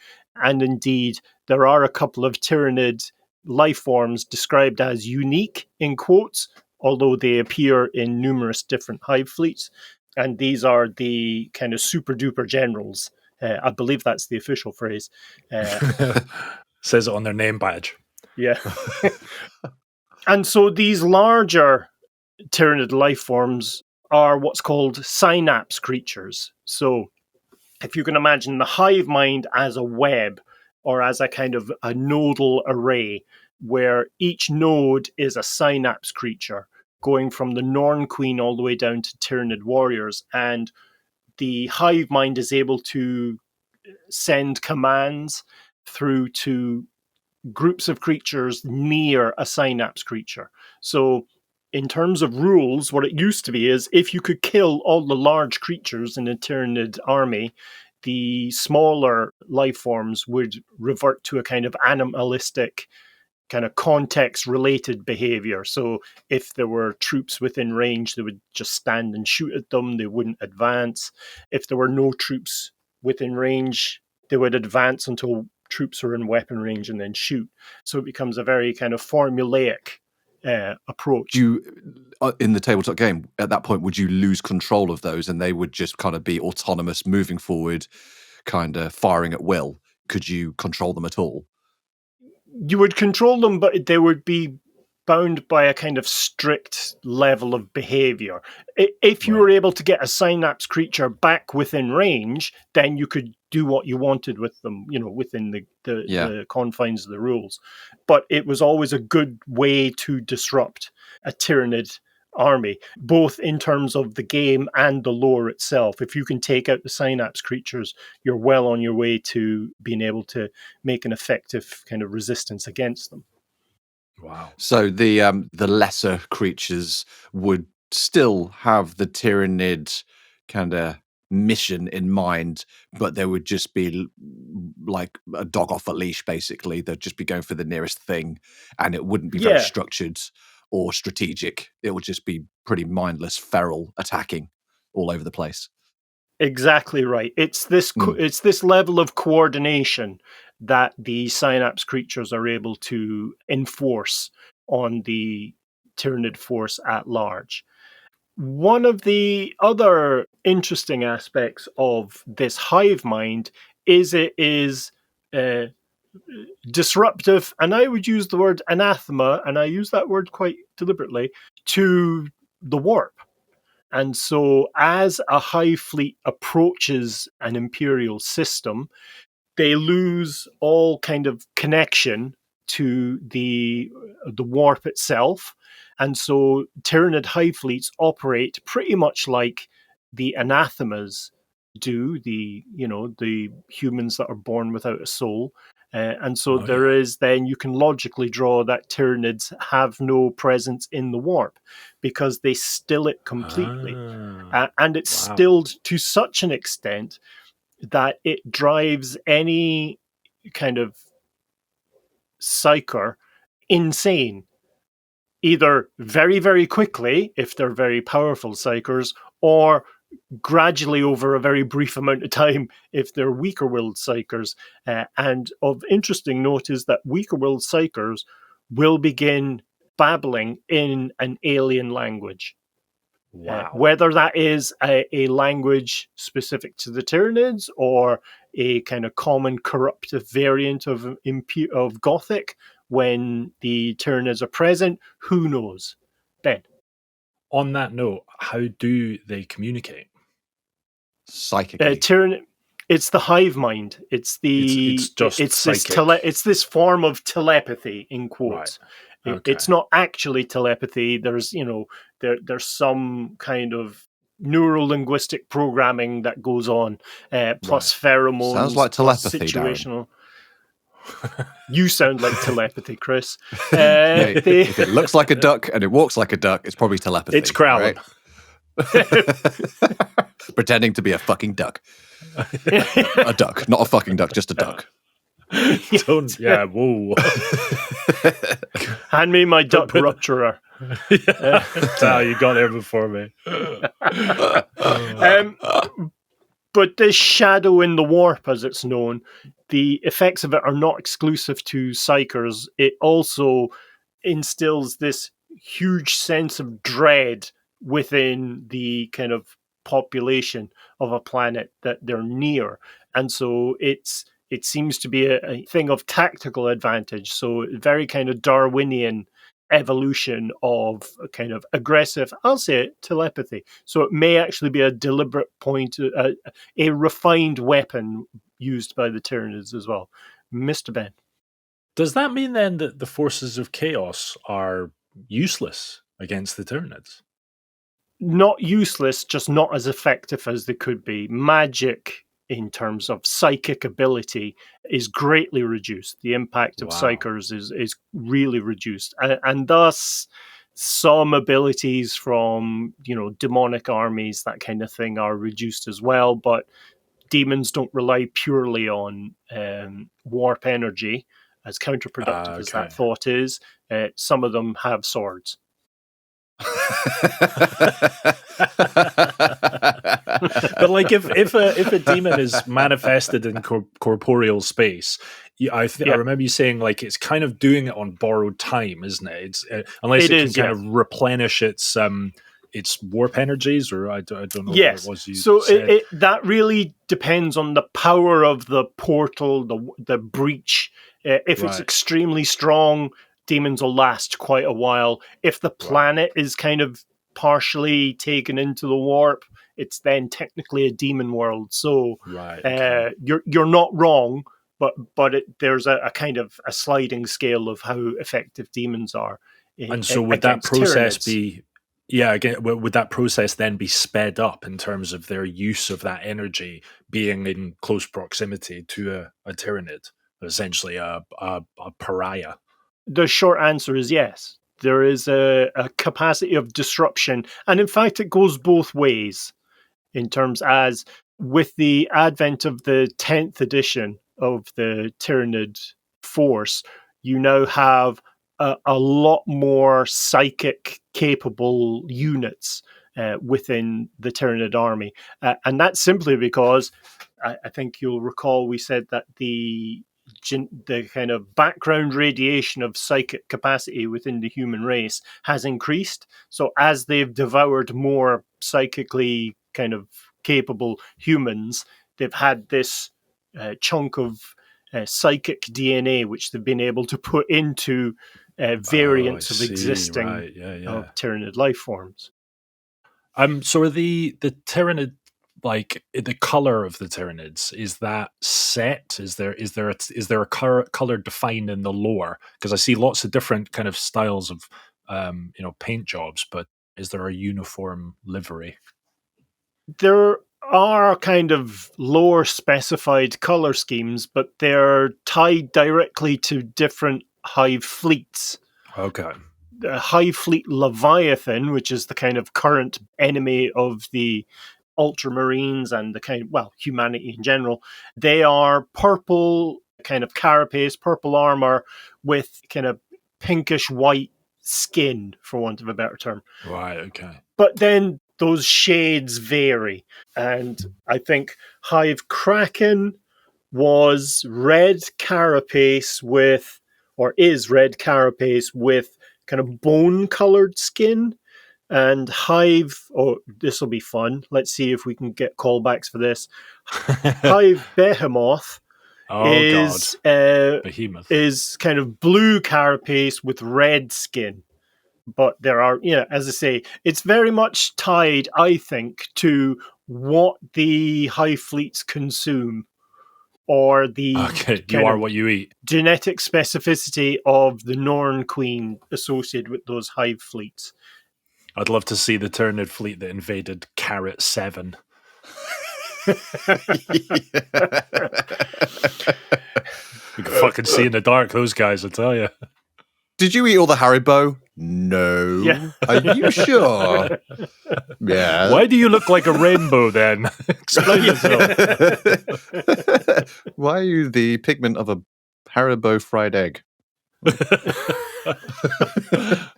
And indeed, there are a couple of Tyranid life forms described as unique, in quotes, although they appear in numerous different hive fleets. And these are the kind of super duper generals. I believe that's the official phrase. Says it on their name badge. Yeah. And so these larger Tyranid life forms are what's called synapse creatures. So if you can imagine the hive mind as a web, or as a kind of a nodal array, where each node is a synapse creature, going from the Norn Queen all the way down to Tyranid warriors. And the hive mind is able to send commands through to groups of creatures near a synapse creature. So in terms of rules, what it used to be is if you could kill all the large creatures in a Tyranid army, the smaller life forms would revert to a kind of animalistic, kind of context-related behavior. So if there were troops within range, they would just stand and shoot at them. They wouldn't advance. If there were no troops within range, they would advance until troops are in weapon range and then shoot. So it becomes a very kind of formulaic approach. You, in the tabletop game, at that point, would you lose control of those and they would just kind of be autonomous, moving forward, kind of firing at will? Could you control them at all? You would control them, but they would be bound by a kind of strict level of behavior. If you were able to get a synapse creature back within range, then you could do what you wanted with them, within the confines of the rules. But it was always a good way to disrupt a Tyranid army, both in terms of the game and the lore itself. If you can take out the synapse creatures, you're well on your way to being able to make an effective kind of resistance against them. Wow. So the lesser creatures would still have the Tyranid kind of mission in mind, but there would just be like a dog off a leash, basically. They'd just be going for the nearest thing, and it wouldn't be very structured or strategic. It would just be pretty mindless, feral attacking all over the place. Exactly right. It's this it's this level of coordination that the synapse creatures are able to enforce on the Tyranid force at large. One of the other interesting aspects of this hive mind is it is disruptive, and I would use the word anathema, and I use that word quite deliberately, to the warp. And so as a hive fleet approaches an imperial system, they lose all kind of connection to the warp itself. And so Tyranid hive fleets operate pretty much like the anathemas do, the humans that are born without a soul. And so then you can logically draw that Tyranids have no presence in the warp because they still it completely. And it's stilled to such an extent that it drives any kind of psyker insane, either very, very quickly, if they're very powerful psychers, or gradually over a very brief amount of time if they're weaker-willed psychers. And of interesting note is that weaker-willed psychers will begin babbling in an alien language. Wow. Whether that is a language specific to the Tyranids or a kind of common corruptive variant of Gothic when the Tyranids are present, who knows? Ben. On that note, how do they communicate? Psychically. It's the hive mind. It's this form of telepathy in quotes. Right. Okay. It's not actually telepathy. There's there's some kind of neuro-linguistic programming that goes on, plus pheromones. Sounds like telepathy, situational. You sound like telepathy, Chris. If it looks like a duck and it walks like a duck, it's probably telepathy. It's Crowley. Right? Pretending to be a fucking duck. A duck, not a fucking duck, just a duck. Whoa. Hand me my duck rupturer. You got there before me. But this shadow in the warp, as it's known, the effects of it are not exclusive to psychers. It also instills this huge sense of dread within the kind of population of a planet that they're near. And so it seems to be a thing of tactical advantage. So very kind of Darwinian evolution of a kind of aggressive, I'll say it, telepathy. So it may actually be a deliberate point, a refined weapon used by the Tyranids as well. Mr. Ben. Does that mean then that the forces of chaos are useless against the Tyranids? Not useless, just not as effective as they could be. Magic, in terms of psychic ability, is greatly reduced. The impact of psychers is really reduced. And thus, some abilities from, demonic armies, that kind of thing, are reduced as well. But demons don't rely purely on warp energy, as counterproductive as that thought is. Some of them have swords. But like if a demon is manifested in corporeal space, I remember you saying like it's kind of doing it on borrowed time, isn't it? It's unless it can kind of replenish its warp energies, or I don't know. Yes, what it was you so said. that really depends on the power of the portal, the breach. If it's extremely strong, demons will last quite a while. If the planet is kind of partially taken into the warp, it's then technically a demon world. So you're not wrong, but there's a kind of a sliding scale of how effective demons are. And so would that process Tyranids. would that process then be sped up in terms of their use of that energy being in close proximity to a Tyranid, essentially a pariah? The short answer is yes. There is a capacity of disruption. And in fact, it goes both ways in terms as with the advent of the 10th edition of the Tyranid force, you now have a lot more psychic capable units within the Tyranid army. And that's simply because I think you'll recall we said that the kind of background radiation of psychic capacity within the human race has increased. So as they've devoured more psychically kind of capable humans, they've had this chunk of psychic DNA which they've been able to put into variants of existing of Tyranid life forms. So are the Tyranid, like the color of the Tyranids, is that set? Is there a color defined in the lore? Because I see lots of different kind of styles of paint jobs, but is there a uniform livery? There are kind of lore specified color schemes, but they're tied directly to different hive fleets. Okay. The Hive Fleet Leviathan, which is the kind of current enemy of the Ultramarines and the kind of, humanity in general, they are purple kind of carapace, purple armor with kind of pinkish white skin, for want of a better term. Right, okay. But then those shades vary. And I think Hive Kraken was red carapace is red carapace with kind of bone-colored skin. And Hive, this will be fun. Let's see if we can get callbacks for this. Hive Behemoth Behemoth is kind of blue carapace with red skin. But there are, as I say, it's very much tied, I think, to what the Hive fleets consume, or the you are what you eat. Genetic specificity of the Norn Queen associated with those Hive fleets. I'd love to see the Tyranid fleet that invaded Carrot 7. You can fucking see in the dark, those guys, I tell you. Did you eat all the Haribo? No. Yeah. Are you sure? Yeah. Why do you look like a rainbow then? Explain yourself. Why are you the pigment of a Haribo fried egg?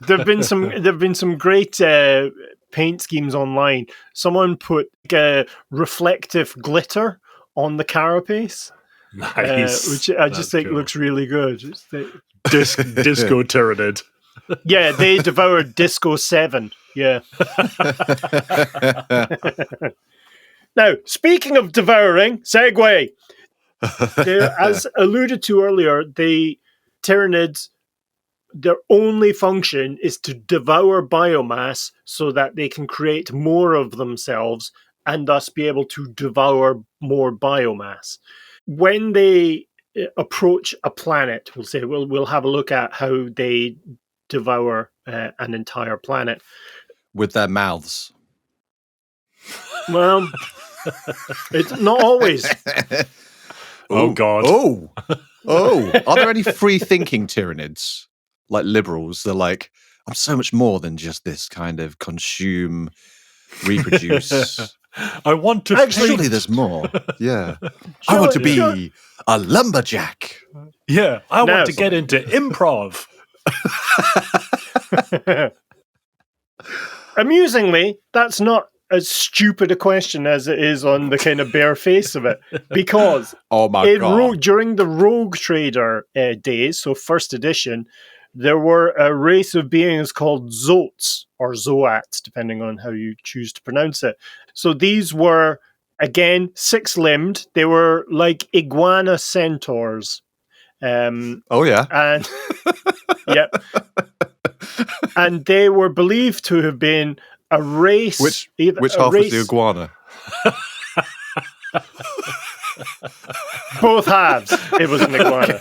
There've been some great paint schemes online. Someone put reflective glitter on the carapace, Nice. which I just think looks really good. Disco Tyranid. Yeah, they devoured Disco 7. Yeah. Now, speaking of devouring, segue. As alluded to earlier, the Tyranids, their only function is to devour biomass so that they can create more of themselves and thus be able to devour more biomass. When they approach a planet, we'll say we'll have a look at how they devour an entire planet with their mouths. Well, it's not always. Oh God! Oh! Are there any free-thinking Tyranids, like liberals? They're like, I'm so much more than just this kind of consume, reproduce. I want to. Surely there's more. Yeah, I want to be a lumberjack. Yeah, I want to get into improv. Amusingly, that's not as stupid a question as it is on the kind of bare face of it, because during the Rogue Trader days, so first edition, there were a race of beings called Zoats, or Zoats, depending on how you choose to pronounce it. So these were, again, six-limbed. They were like iguana centaurs. And yep. And they were believed to have been a race. Which half was the iguana? Both halves. It was an iguana.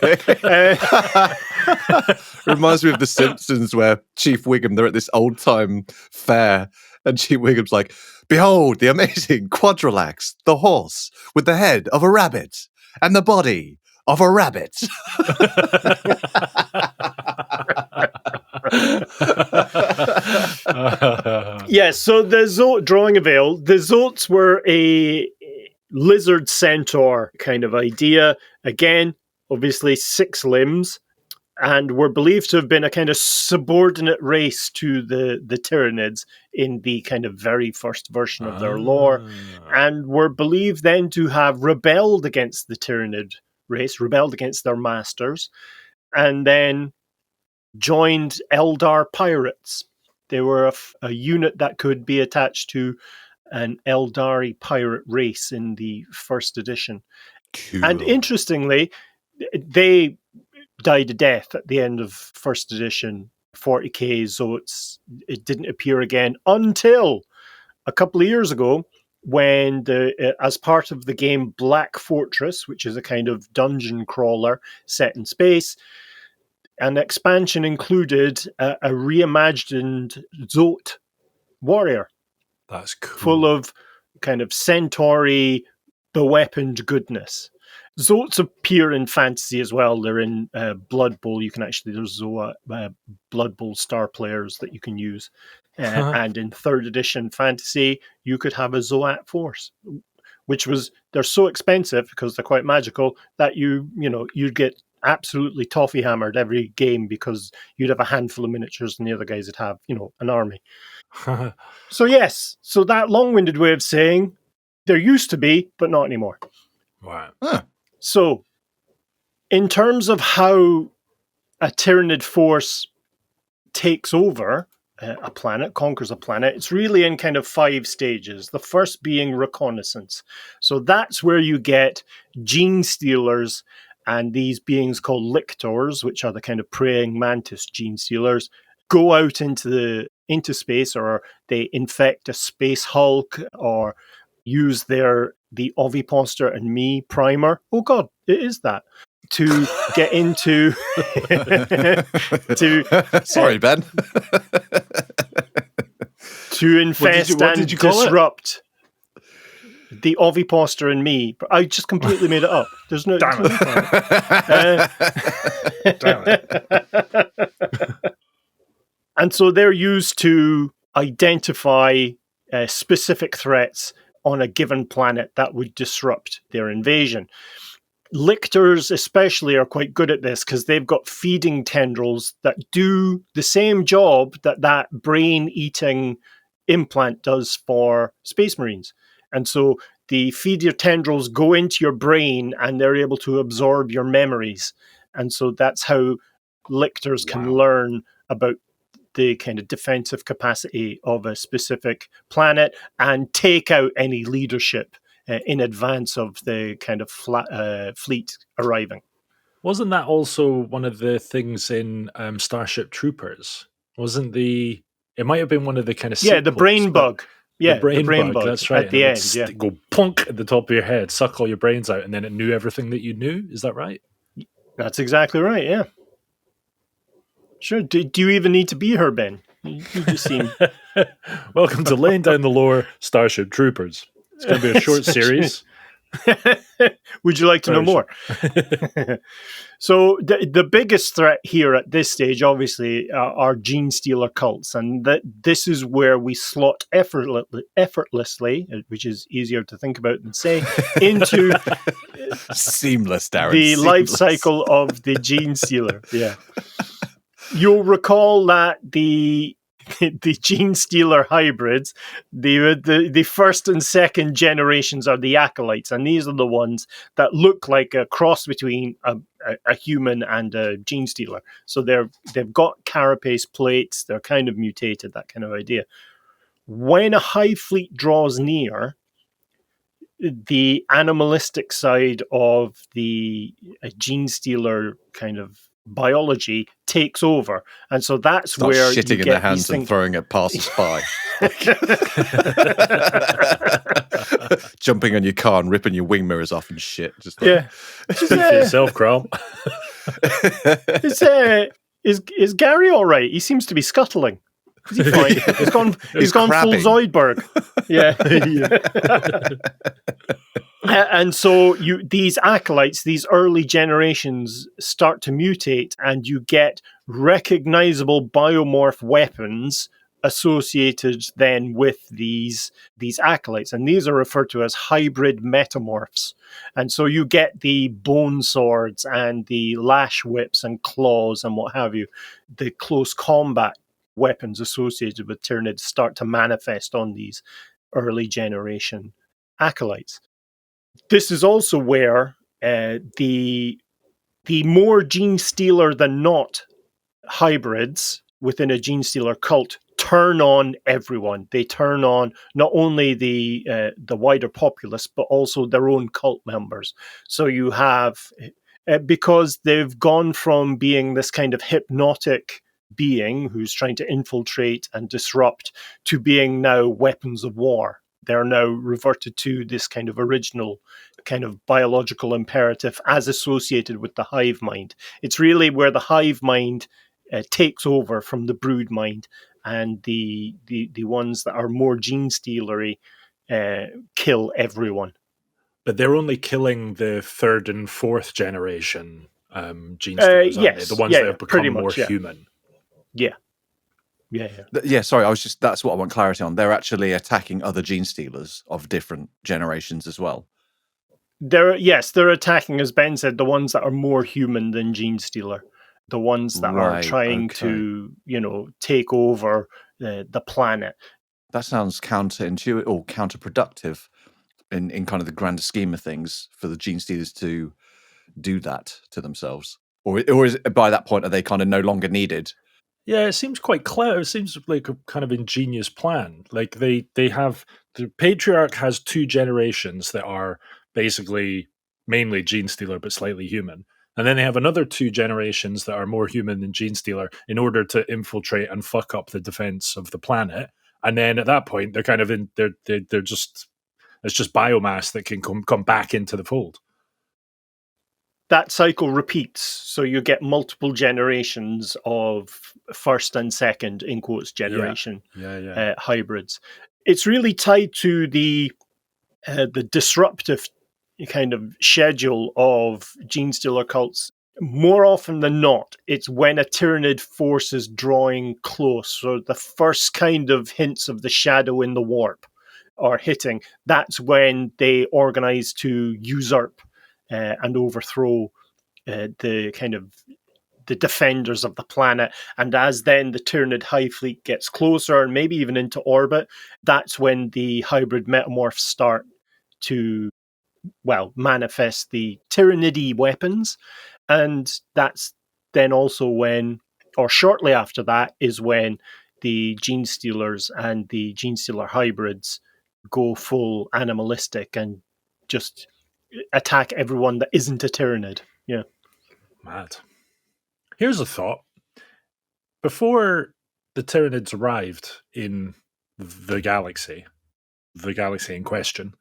Reminds me of The Simpsons, where Chief Wiggum, they're at this old-time fair, and Chief Wiggum's like, behold, the amazing Quadrilax, the horse, with the head of a rabbit and the body of a rabbit. Yes, so the Zoat, drawing a veil, the Zoats were a lizard centaur kind of idea. Again, obviously 6 limbs, and were believed to have been a kind of subordinate race to the Tyranids in the kind of very first version of their lore, and were believed then to have rebelled against the Tyranid race, rebelled against their masters, and then joined Eldar pirates. They were a unit that could be attached to an Eldari pirate race in the first edition. Cool. And interestingly, they died a death at the end of first edition 40K Zoats. It didn't appear again until a couple of years ago, when as part of the game Black Fortress, which is a kind of dungeon crawler set in space, an expansion included a reimagined Zoat warrior. That's cool. Full of kind of centauri, beweaponed goodness. Zoats appear in fantasy as well. They're in Blood Bowl. There's Blood Bowl star players that you can use. And in 3rd edition fantasy, you could have a Zoat force, they're so expensive because they're quite magical that you'd get absolutely toffee hammered every game because you'd have a handful of miniatures and the other guys would have, an army. So that long-winded way of saying there used to be, but not anymore. Wow. Huh. So, in terms of how a Tyranid force takes over a planet, conquers a planet, it's really in kind of 5 stages. The first being reconnaissance. So that's where you get gene stealers and these beings called lictors, which are the kind of praying mantis gene stealers, go out into space, or they infect a space hulk, or use the Oviposter and Me primer. Oh God, it is that. To get into Sorry, Ben. To infest what did you call disrupt the Oviposter and Me. I just completely made it up. There's no. Damn it. And so they're used to identify specific threats on a given planet that would disrupt their invasion. Lictors especially are quite good at this because they've got feeding tendrils that do the same job that brain-eating implant does for Space Marines. And so the feeder tendrils go into your brain and they're able to absorb your memories. And so that's how lictors can learn about the kind of defensive capacity of a specific planet and take out any leadership in advance of the kind of fleet arriving. Wasn't that also one of the things in Starship Troopers? It might have been one of the kind of sequels, the brain bug. Yeah, the brain bug. That's right. At the end, yeah. Go plunk at the top of your head, suck all your brains out, and then it knew everything that you knew. Is that right? That's exactly right. Yeah. Sure. Do you even need to be her, Ben? You just seem. Welcome to Laying Down the Lore, Starship Troopers. It's going to be a short series. Would you like to know more? So the biggest threat here at this stage, obviously, are gene stealer cults, and this is where we slot effortlessly, which is easier to think about than say, into seamless, Darren. The life cycle of the gene stealer. Yeah, you'll recall that the gene stealer hybrids, the first and second generations are the acolytes, and these are the ones that look like a cross between a human and a gene stealer. So they've got carapace plates, they're kind of mutated, that kind of idea. When a hive fleet draws near, the animalistic side of the gene stealer kind of biology takes over, and so that's Start where shitting you in get their hands and throwing it passers-by. Jumping on your car and ripping your wing mirrors off and shit. Just like, Speak for yourself, Crom. Is Gary all right? He seems to be scuttling. Is he fine? He's gone full Zoidberg. Yeah. And so these acolytes, these early generations, start to mutate, and you get recognizable biomorph weapons associated then with these acolytes, and these are referred to as hybrid metamorphs. And so you get the bone swords and the lash whips and claws and what have you. The close combat weapons associated with Tyranids start to manifest on these early generation acolytes. This is also where the more gene stealer than not hybrids within a gene stealer cult turn on everyone. They turn on not only the wider populace, but also their own cult members. So you have, because they've gone from being this kind of hypnotic being who's trying to infiltrate and disrupt to being now weapons of war. They're now reverted to this kind of original kind of biological imperative as associated with the hive mind. It's really where the hive mind takes over from the brood mind, and the ones that are more gene stealery kill everyone. But they're only killing the third and fourth generation gene stealers, aren't they? The ones that have become more human. Yeah. Sorry, that's what I want clarity on. They're actually attacking other gene stealers of different generations as well. They're attacking, as Ben said, the ones that are more human than gene stealer, the ones that are trying to, take over the planet. That sounds counterintuitive or counterproductive in kind of the grander scheme of things for the gene stealers to do that to themselves, or is it, by that point, are they kind of no longer needed? Yeah, it seems quite clever. It seems like a kind of ingenious plan. Like they have the patriarch has 2 generations that are basically mainly gene stealer but slightly human. And then they have another 2 generations that are more human than gene stealer in order to infiltrate and fuck up the defense of the planet. And then at that point they're kind of in they're just it's just biomass that can come back into the fold. That cycle repeats, so you get multiple generations of first and second, in quotes, generation hybrids. It's really tied to the disruptive kind of schedule of gene stealer cults. More often than not, it's when a Tyranid force is drawing close, so the first kind of hints of the shadow in the warp are hitting. That's when they organize to usurp and overthrow the kind of the defenders of the planet. And as then the Tyranid Hive Fleet gets closer and maybe even into orbit, that's when the hybrid metamorphs start to, well, manifest the Tyranidy weapons. And that's then also when, or shortly after that, is when the Gene Stealers and the Gene Stealer hybrids go full animalistic and just attack everyone that isn't a Tyranid. Yeah. Mad. Here's a thought. Before the Tyranids arrived in the galaxy in question,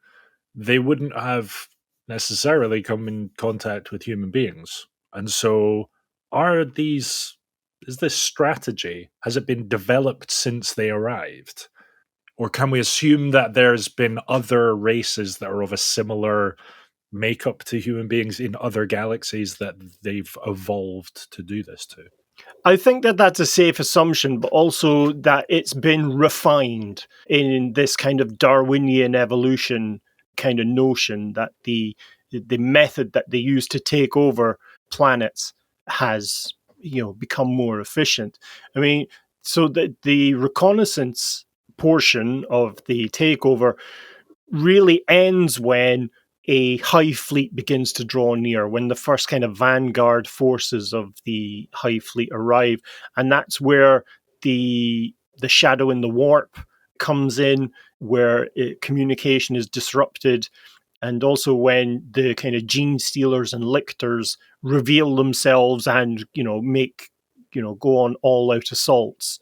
they wouldn't have necessarily come in contact with human beings. And so is this strategy, has it been developed since they arrived? Or can we assume that there's been other races that are of a similar makeup to human beings in other galaxies that they've evolved to do this to? I think that that's a safe assumption, but also that it's been refined in this kind of Darwinian evolution kind of notion that the method that they use to take over planets has, become more efficient. I mean, so the reconnaissance portion of the takeover really ends when a hive fleet begins to draw near, when the first kind of vanguard forces of the hive fleet arrive. And that's where the shadow in the warp comes in, where communication is disrupted, and also when the kind of gene stealers and lictors reveal themselves and, go on all-out assaults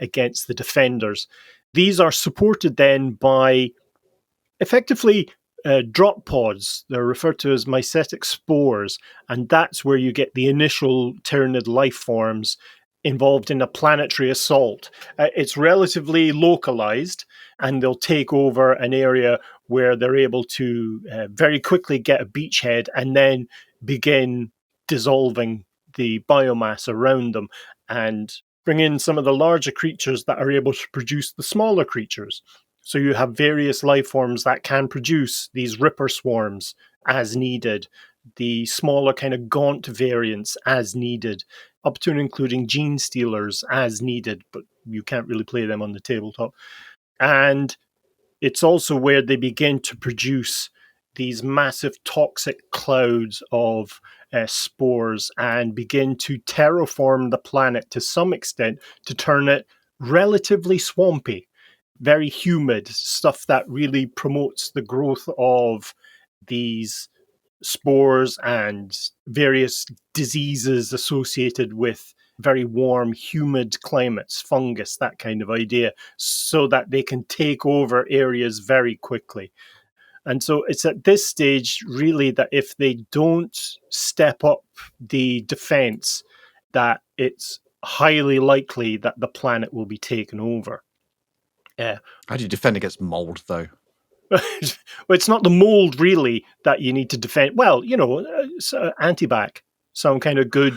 against the defenders. These are supported then by effectively drop pods. They're referred to as mycetic spores, and that's where you get the initial Tyranid life forms involved in a planetary assault. It's relatively localized, and they'll take over an area where they're able to very quickly get a beachhead and then begin dissolving the biomass around them and bring in some of the larger creatures that are able to produce the smaller creatures. So you have various life forms that can produce these ripper swarms as needed, the smaller kind of gaunt variants as needed, up to and including gene stealers as needed, but you can't really play them on the tabletop. And it's also where they begin to produce these massive toxic clouds of spores and begin to terraform the planet to some extent to turn it relatively swampy, very humid, stuff that really promotes the growth of these spores and various diseases associated with very warm, humid climates, fungus, that kind of idea, so that they can take over areas very quickly. And so it's at this stage, really, that if they don't step up the defense, that it's highly likely that the planet will be taken over. How do you defend against mold, though? Well, it's not the mold, really, that you need to defend. Well, antibac, some kind of good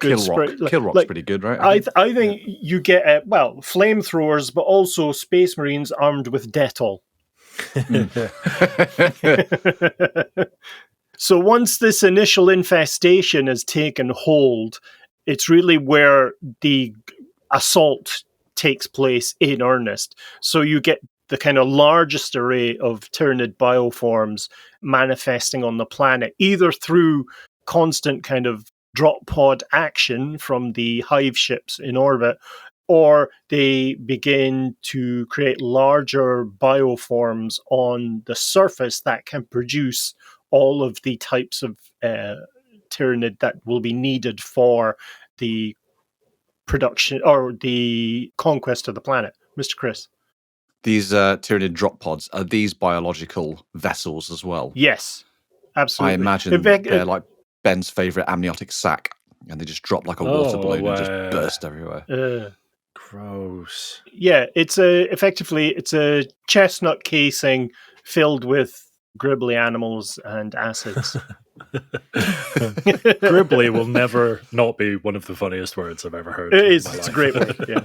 Kill-Rock. Kill-Rock's pretty good, right? I think you get, flamethrowers, but also Space Marines armed with Dettol. So once this initial infestation has taken hold, it's really where the assault takes place in earnest. So you get the kind of largest array of Tyranid bioforms manifesting on the planet, either through constant kind of drop pod action from the hive ships in orbit, or they begin to create larger bioforms on the surface that can produce all of the types of Tyranid that will be needed for the production or the conquest of the planet. Mr. Chris. These Tyranid drop pods, are these biological vessels as well? Yes, absolutely. I imagine they're like Ben's favourite amniotic sac, and they just drop like a water balloon and just burst everywhere. Gross. Yeah, effectively it's a chestnut casing filled with gribbly animals and acids. Gribbly will never not be one of the funniest words I've ever heard. It is. It's a great word. Yeah.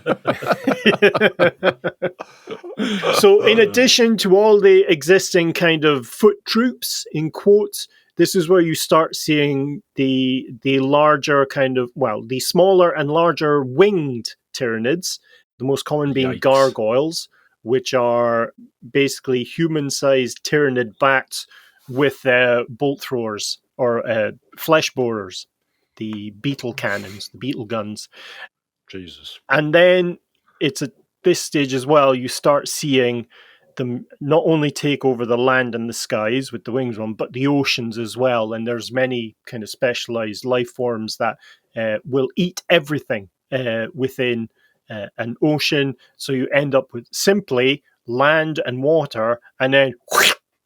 So, in addition to all the existing kind of foot troops, in quotes, this is where you start seeing the larger kind of, the smaller and larger winged Tyranids. The most common being gargoyles, which are basically human-sized Tyranid bats with bolt throwers or flesh borers, the beetle cannons, the beetle guns. Jesus. And then it's at this stage as well, you start seeing them not only take over the land and the skies with the wings on, but the oceans as well. And there's many kind of specialized life forms that will eat everything within an ocean. So you end up with simply land and water, and then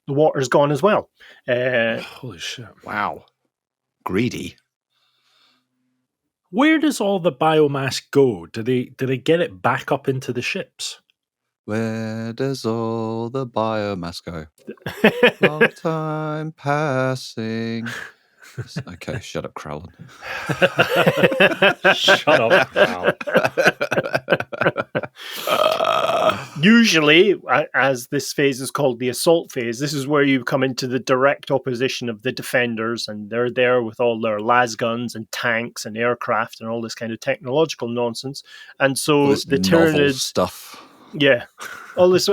the water's gone as well. Holy shit. Wow. Greedy. Where does all the biomass go? Do they get it back up into the ships? Where does all the biomass go? Long time passing. Okay, shut up, Crowlin. Shut up, Crowl. Usually, as this phase is called the assault phase, this is where you come into the direct opposition of the defenders, and they're there with all their las guns and tanks and aircraft and all this kind of technological nonsense. And so the Tyranids stuff. Yeah. All this.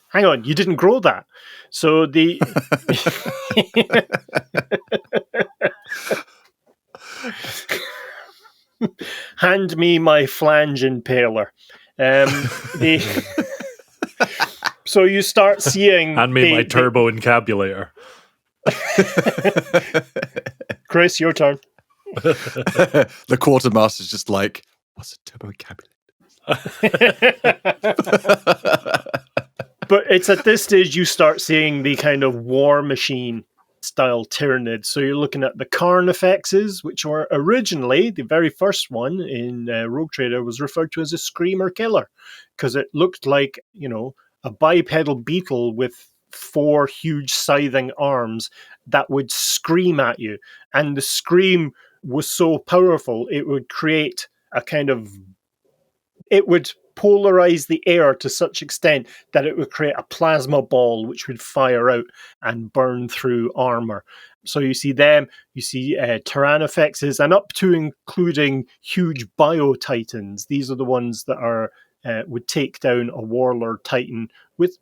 Hang on, you didn't grow that. So the. Hand me my flange impaler. So you start seeing. Hand me my turbo encabulator. Chris, your turn. The quartermaster's just like, what's a turbo encabulator? But it's at this stage you start seeing the kind of war machine style Tyranids. So you're looking at the Carnifexes, which were originally, the very first one in Rogue Trader was referred to as a screamer killer, because it looked like, a bipedal beetle with 4 huge scything arms that would scream at you. And the scream was so powerful, it would create a kind of... It would polarize the air to such extent that it would create a plasma ball which would fire out and burn through armor. So you see them, you see Tyrannofexes, and up to including huge bio-titans. These are the ones that are would take down a warlord titan with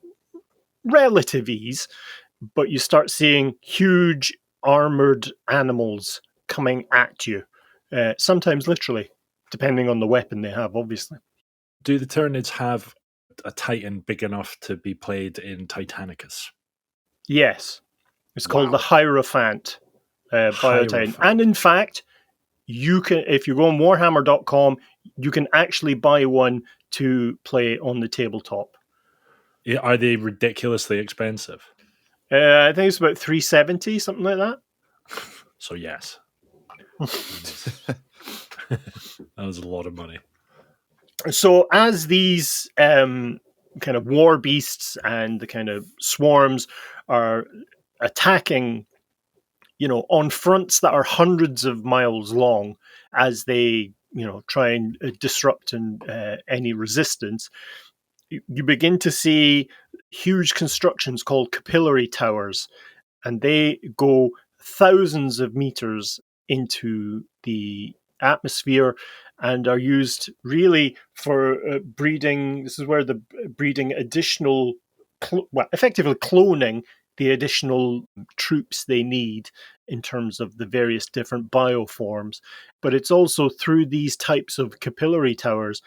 relative ease, but you start seeing huge armored animals coming at you, sometimes literally, depending on the weapon they have, obviously. Do the Tyranids have a Titan big enough to be played in Titanicus? Yes. It's called the Hierophant Biotitan. And in fact, you can, if you go on Warhammer.com, you can actually buy one to play on the tabletop. Yeah, are they ridiculously expensive? I think it's about $370, something like that. So yes. That was a lot of money. So as these kind of war beasts and the kind of swarms are attacking, on fronts that are hundreds of miles long, as they, try and disrupt any resistance, you begin to see huge constructions called capillary towers, and they go thousands of meters into the atmosphere and are used really for breeding. This is where the breeding additional, effectively cloning the additional troops they need in terms of the various different bioforms. But it's also through these types of capillary towers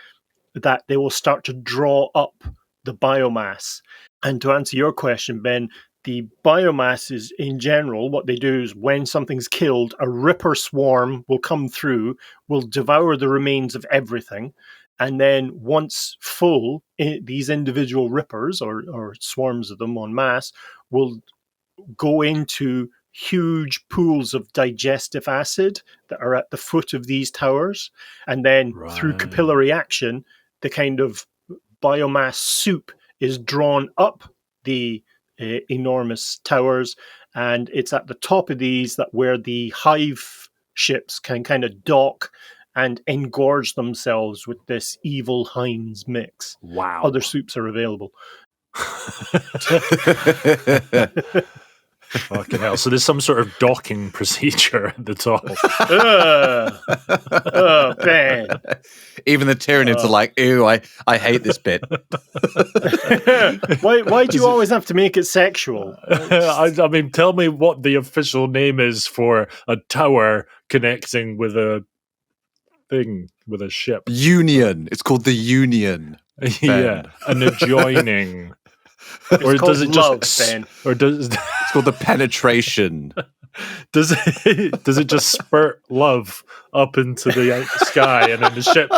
that they will start to draw up the biomass. And to answer your question, Ben, the biomass is, in general, what they do is when something's killed, a ripper swarm will come through, will devour the remains of everything. And then once full, these individual rippers or swarms of them en masse will go into huge pools of digestive acid that are at the foot of these towers. And then through capillary action, the kind of biomass soup is drawn up the enormous towers, and it's at the top of these that where the hive ships can kind of dock and engorge themselves with this evil Heinz mix. Wow. Other soups are available. Fucking hell. So there's some sort of docking procedure at the top. Oh, Ben. Even the Tyranids are like, ew, I hate this bit. Why do you always have to make it sexual? I mean, tell me what the official name is for a tower connecting with a thing, with a ship. Union. It's called the Union. Yeah, an adjoining. Or does it just Ben? Or does it's called the penetration? Does it just spurt love up into the sky and then the ship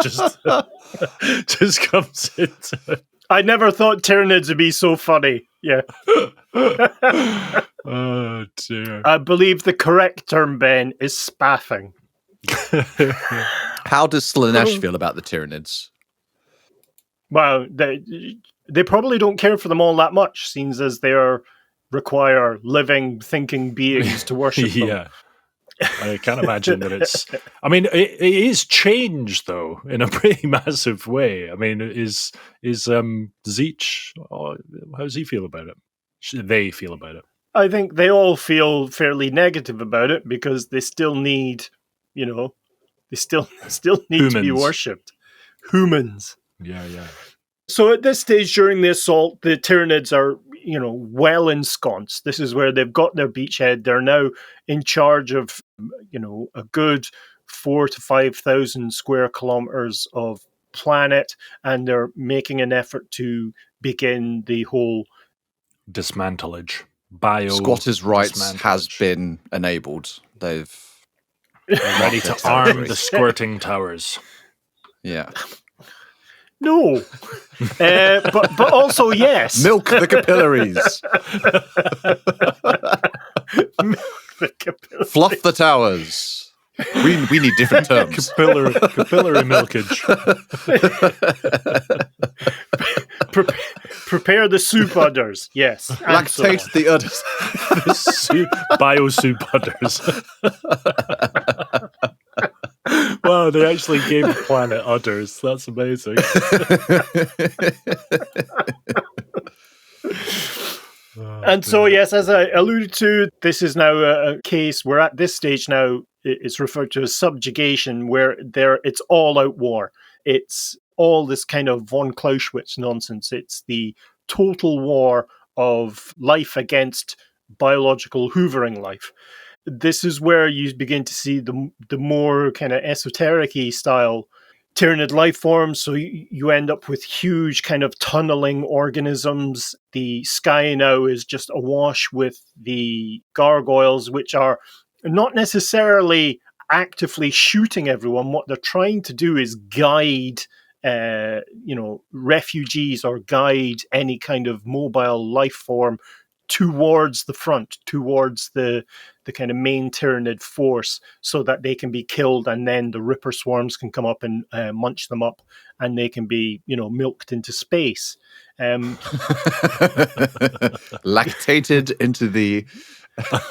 just comes into it? I never thought Tyranids would be so funny. Yeah. Oh dear. I believe the correct term, Ben, is spaffing. How does Slanesh feel about the Tyranids? Well, they probably don't care for them all that much, seeing as they require living, thinking beings to worship them. Yeah. I can't imagine that it's... I mean, it is changed, though, in a pretty massive way. I mean, is Zeech... how does he feel about it? They feel about it? I think they all feel fairly negative about it because they still need, they still need Humans. to be worshipped. Humans. Yeah. So at this stage during the assault, the Tyranids are, well ensconced. This is where they've got their beachhead. They're now in charge of, a good 4,000 to 5,000 square kilometers of planet, and they're making an effort to begin the whole dismantlage. Squatters' rights has been enabled. They've ready to arm the squirting towers. Yeah. No, but also yes. Milk the capillaries. Milk the capillaries. Fluff the towers. We need different terms. Capillary milkage. Prepare the soup udders. Yes. Lactate the udders. Bio soup udders. Wow, they actually gave the planet udders. That's amazing. And so, yes, as I alluded to, this is now a case where at this stage now it's referred to as subjugation, where it's all-out war. It's all this kind of von Clausewitz nonsense. It's the total war of life against biological hoovering life. This is where you begin to see the more kind of esoteric-y style Tyranid life forms. So you end up with huge kind of tunneling organisms. The sky now is just awash with the gargoyles, which are not necessarily actively shooting everyone. What they're trying to do is guide refugees or guide any kind of mobile life form towards the front, towards the kind of main Tyranid force, so that they can be killed, and then the Ripper swarms can come up and munch them up, and they can be, milked into space. Lactated into the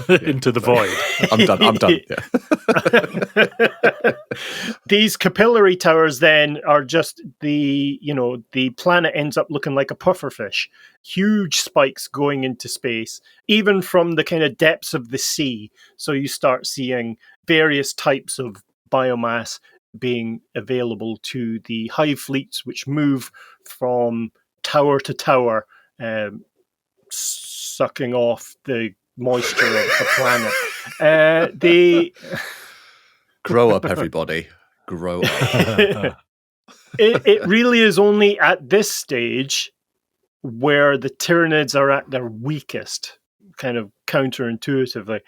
into the void. I'm done. Yeah. These capillary towers then are just the planet ends up looking like a pufferfish. Huge spikes going into space, even from the kind of depths of the sea. So you start seeing various types of biomass being available to the hive fleets, which move from tower to tower, sucking off the moisture of the planet. They Grow up, everybody. Grow up. it really is only at this stage where the Tyranids are at their weakest, kind of counterintuitively.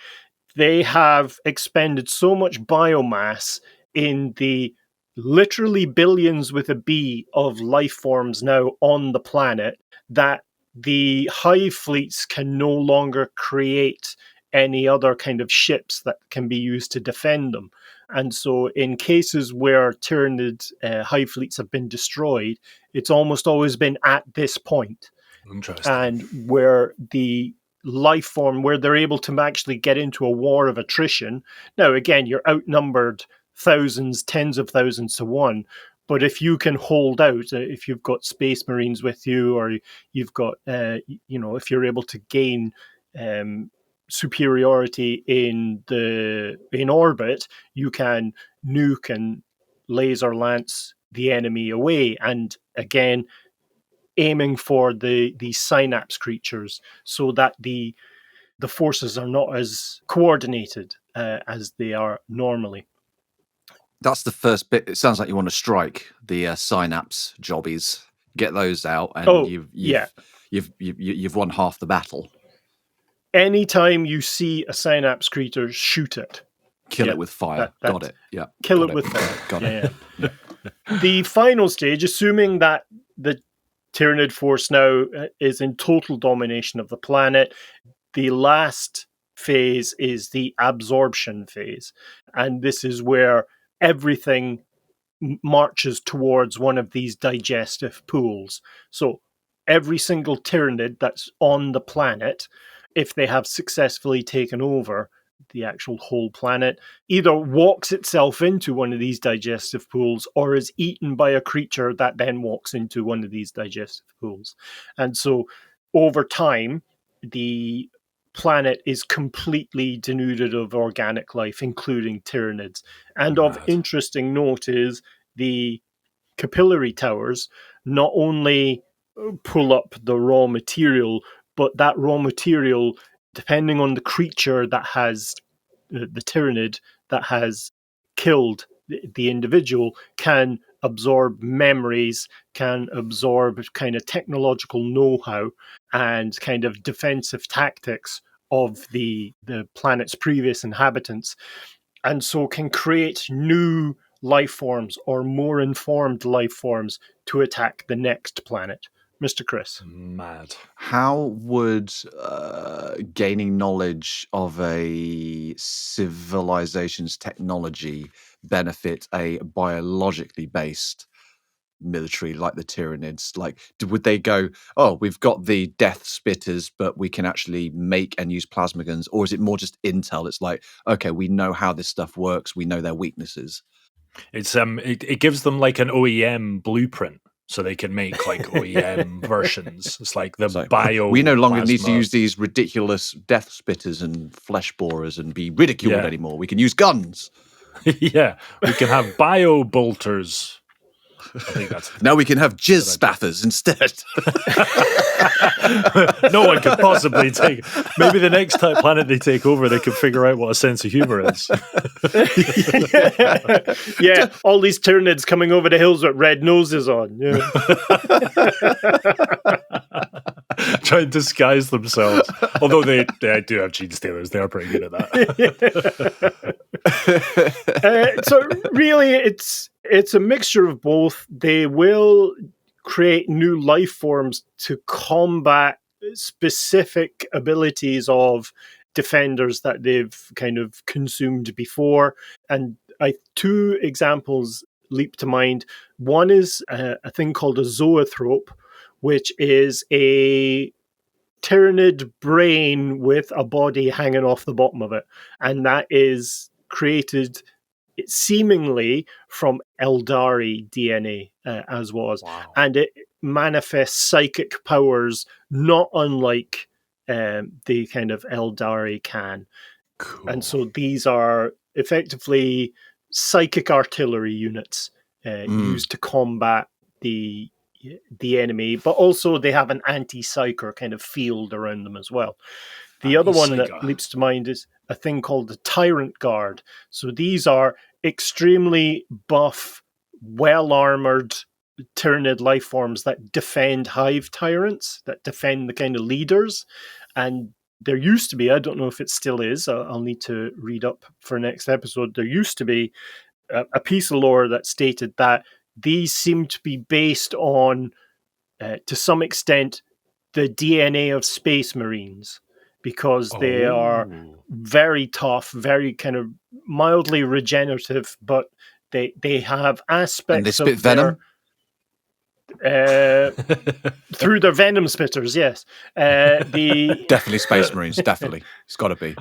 They have expended so much biomass in the literally billions with a B of life forms now on the planet that the hive fleets can no longer create any other kind of ships that can be used to defend them. And so in cases where Tyranid hive fleets have been destroyed, it's almost always been at this point. Interesting. And where the life form, where they're able to actually get into a war of attrition. Now, again, you're outnumbered thousands, tens of thousands to one. But if you can hold out, if you've got space marines with you, or you've got, if you're able to gain superiority in orbit, you can nuke and laser lance the enemy away. And again, aiming for the synapse creatures so that the forces are not as coordinated as they are normally. That's the first bit. It sounds like you want to strike the synapse jobbies. Get those out, and you've won half the battle. Anytime you see a synapse creature, shoot it. Kill it with fire. Got it. Yeah. Kill it with fire. Got it. Yeah. The final stage, assuming that the Tyranid force now is in total domination of the planet, the last phase is the absorption phase. And this is where everything marches towards one of these digestive pools. So every single Tyranid that's on the planet, if they have successfully taken over the actual whole planet, either walks itself into one of these digestive pools or is eaten by a creature that then walks into one of these digestive pools. And so over time, the planet is completely denuded of organic life, including Tyranids. And of interesting note is the capillary towers not only pull up the raw material, but that raw material, depending on the creature that has the Tyranid that has killed the individual, can absorb memories, can absorb kind of technological know-how and kind of defensive tactics of the planet's previous inhabitants, and so can create new life forms or more informed life forms to attack the next planet. Mr. Chris. Mad. How would gaining knowledge of a civilization's technology benefit a biologically based military like the Tyranids? Like, would they go, oh, we've got the death spitters, but we can actually make and use plasma guns? Or is it more just intel? It's like, okay, we know how this stuff works. We know their weaknesses. It's it gives them like an OEM blueprint, so they can make like OEM versions. It's like the bio. We no longer need to use these ridiculous death spitters and flesh borers and be ridiculed anymore. We can use guns. Yeah, we can have bio bolters. I think that's now we can have jizz spaffers instead. No one could possibly take. Maybe the next planet they take over, they could figure out what a sense of humor is. Yeah, all these Tyranids coming over the hills with red noses on. Yeah. Try and disguise themselves. Although they do have gene stealers, they are pretty good at that. So really, it's a mixture of both. They will create new life forms to combat specific abilities of defenders that they've kind of consumed before. And two examples leap to mind. One is a thing called a zoetrope, which is a Tyranid brain with a body hanging off the bottom of it. And that is created seemingly from Eldari DNA as was. Wow. And it manifests psychic powers not unlike the kind of Eldari can. Cool. And so these are effectively psychic artillery units used to combat the the enemy, but also they have an anti-psyker kind of field around them as well. The other one that leaps to mind is a thing called the Tyrant Guard. So these are extremely buff, well-armored Tyranid life forms that defend hive tyrants, that defend the kind of leaders. And there used to be, I don't know if it still is, I'll need to read up for next episode, there used to be a piece of lore that stated that these seem to be based on, to some extent, the DNA of space marines, because they are very tough, very kind of mildly regenerative, but they have aspects and they spit of venom? Through their venom spitters, yes. Definitely Space Marines, definitely. It's got to be.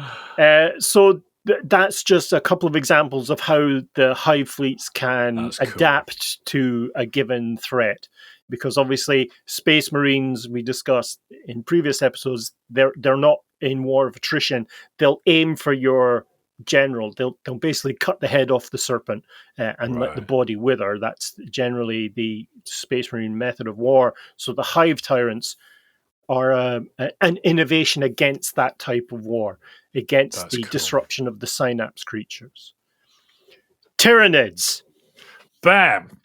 So that's just a couple of examples of how the hive fleets can adapt to a given threat. Because obviously, Space Marines, we discussed in previous episodes, they're not in war of attrition. They'll aim for your general. They'll basically cut the head off the serpent and let the body wither. That's generally the Space Marine method of war. So the hive tyrants are an innovation against that type of war, against the disruption of the synapse creatures. Tyranids. Bam!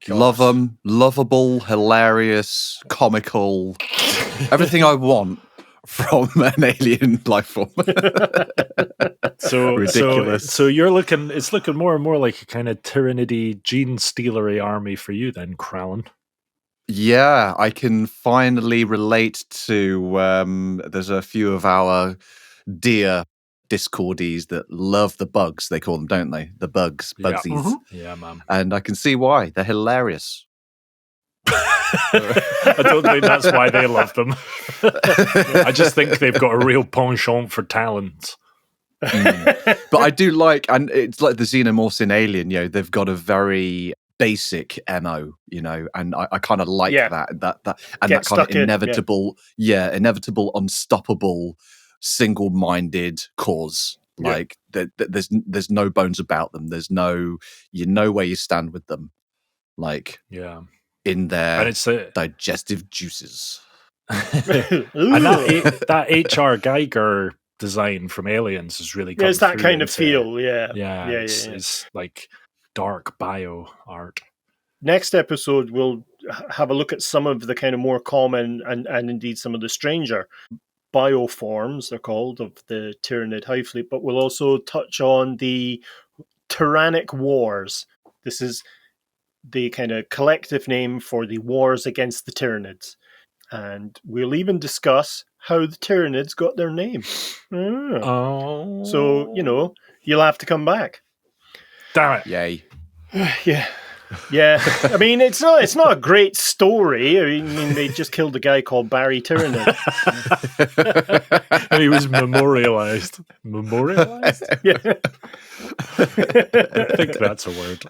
Love them, lovable, hilarious, comical, everything I want from an alien life form. So ridiculous. So it's looking more and more like a kind of Tyranidy gene stealery army for you then, Krallen. Yeah, I can finally relate to. There's a few of our dear Discordies that love the bugs, they call them, don't they? The bugs, bugsies. Yeah, man. And I can see why. They're hilarious. I don't think that's why they love them. I just think they've got a real penchant for talent. But I do like, and it's like the Xenomorphs in Alien, they've got a very basic MO, and I kind of like that and that kind of inevitable, inevitable, unstoppable, single-minded cause. Like there's no bones about them. There's no, where you stand with them. Like in their and it's digestive juices. And that H.R. Geiger design from Aliens is really good. It's that kind of feel, It's like dark bio art. Next episode, we'll have a look at some of the kind of more common and indeed some of the stranger bioforms, they're called, of the Tyranid hive fleet, but we'll also touch on the Tyrannic Wars. This is the kind of collective name for the wars against the Tyranids. And we'll even discuss how the Tyranids got their name. So, you'll have to come back. Damn it. Yay. Yeah. I mean, it's not a great story. I mean, they just killed a guy called Barry Tyranid. And he was memorialized. Memorialized? Yeah. I think that's a word.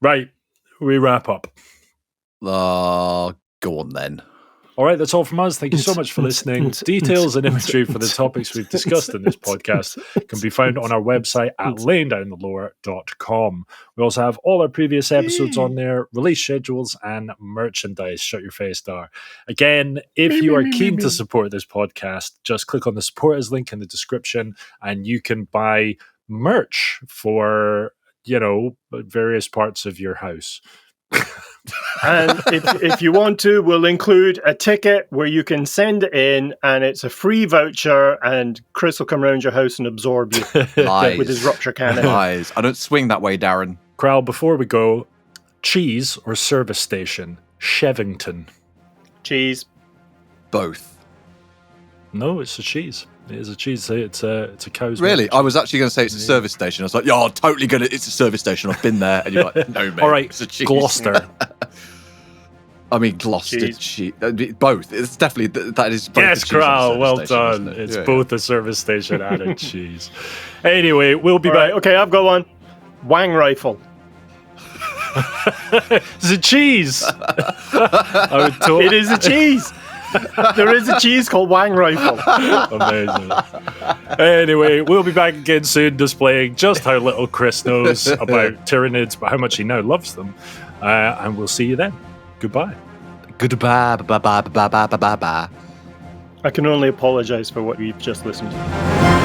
Right. We wrap up. Go on then. All right, that's all from us. Thank you so much for listening. Details and imagery for the topics we've discussed in this podcast can be found on our website at layingdownthelore.com. We also have all our previous episodes on there, release schedules, and merchandise. Shut your face, Dar. Again, if you are keen to support this podcast, just click on the Support Us link in the description, and you can buy merch for, various parts of your house. And if you want to, we'll include a ticket where you can send it in, and it's a free voucher, and Chris will come around your house and absorb you with his rupture cannon. Lies. I don't swing that way, Darren. Kral, before we go, cheese or service station? Shevington. Cheese. Both. No, it's a cheese. It is a cheese. It's a cow's Really? milk. I was actually going to say it's a service station. I was like, I'm totally going to. It's a service station. I've been there. And you're like, no, mate. All right, it's a cheese. Gloucester. I mean, Gloucester cheese. Both. It's definitely, that is both. Yes, Kral, well done. It's both a service station and a cheese. Anyway, we'll be back. Okay, I've got one. Wang rifle. It's a cheese. It is a cheese. There is a cheese called Wang Rifle. Amazing. Anyway, we'll be back again soon, displaying just how little Chris knows about Tyranids, but how much he now loves them. And we'll see you then. Goodbye. Goodbye. Bye. I can only apologise for what we've just listened to.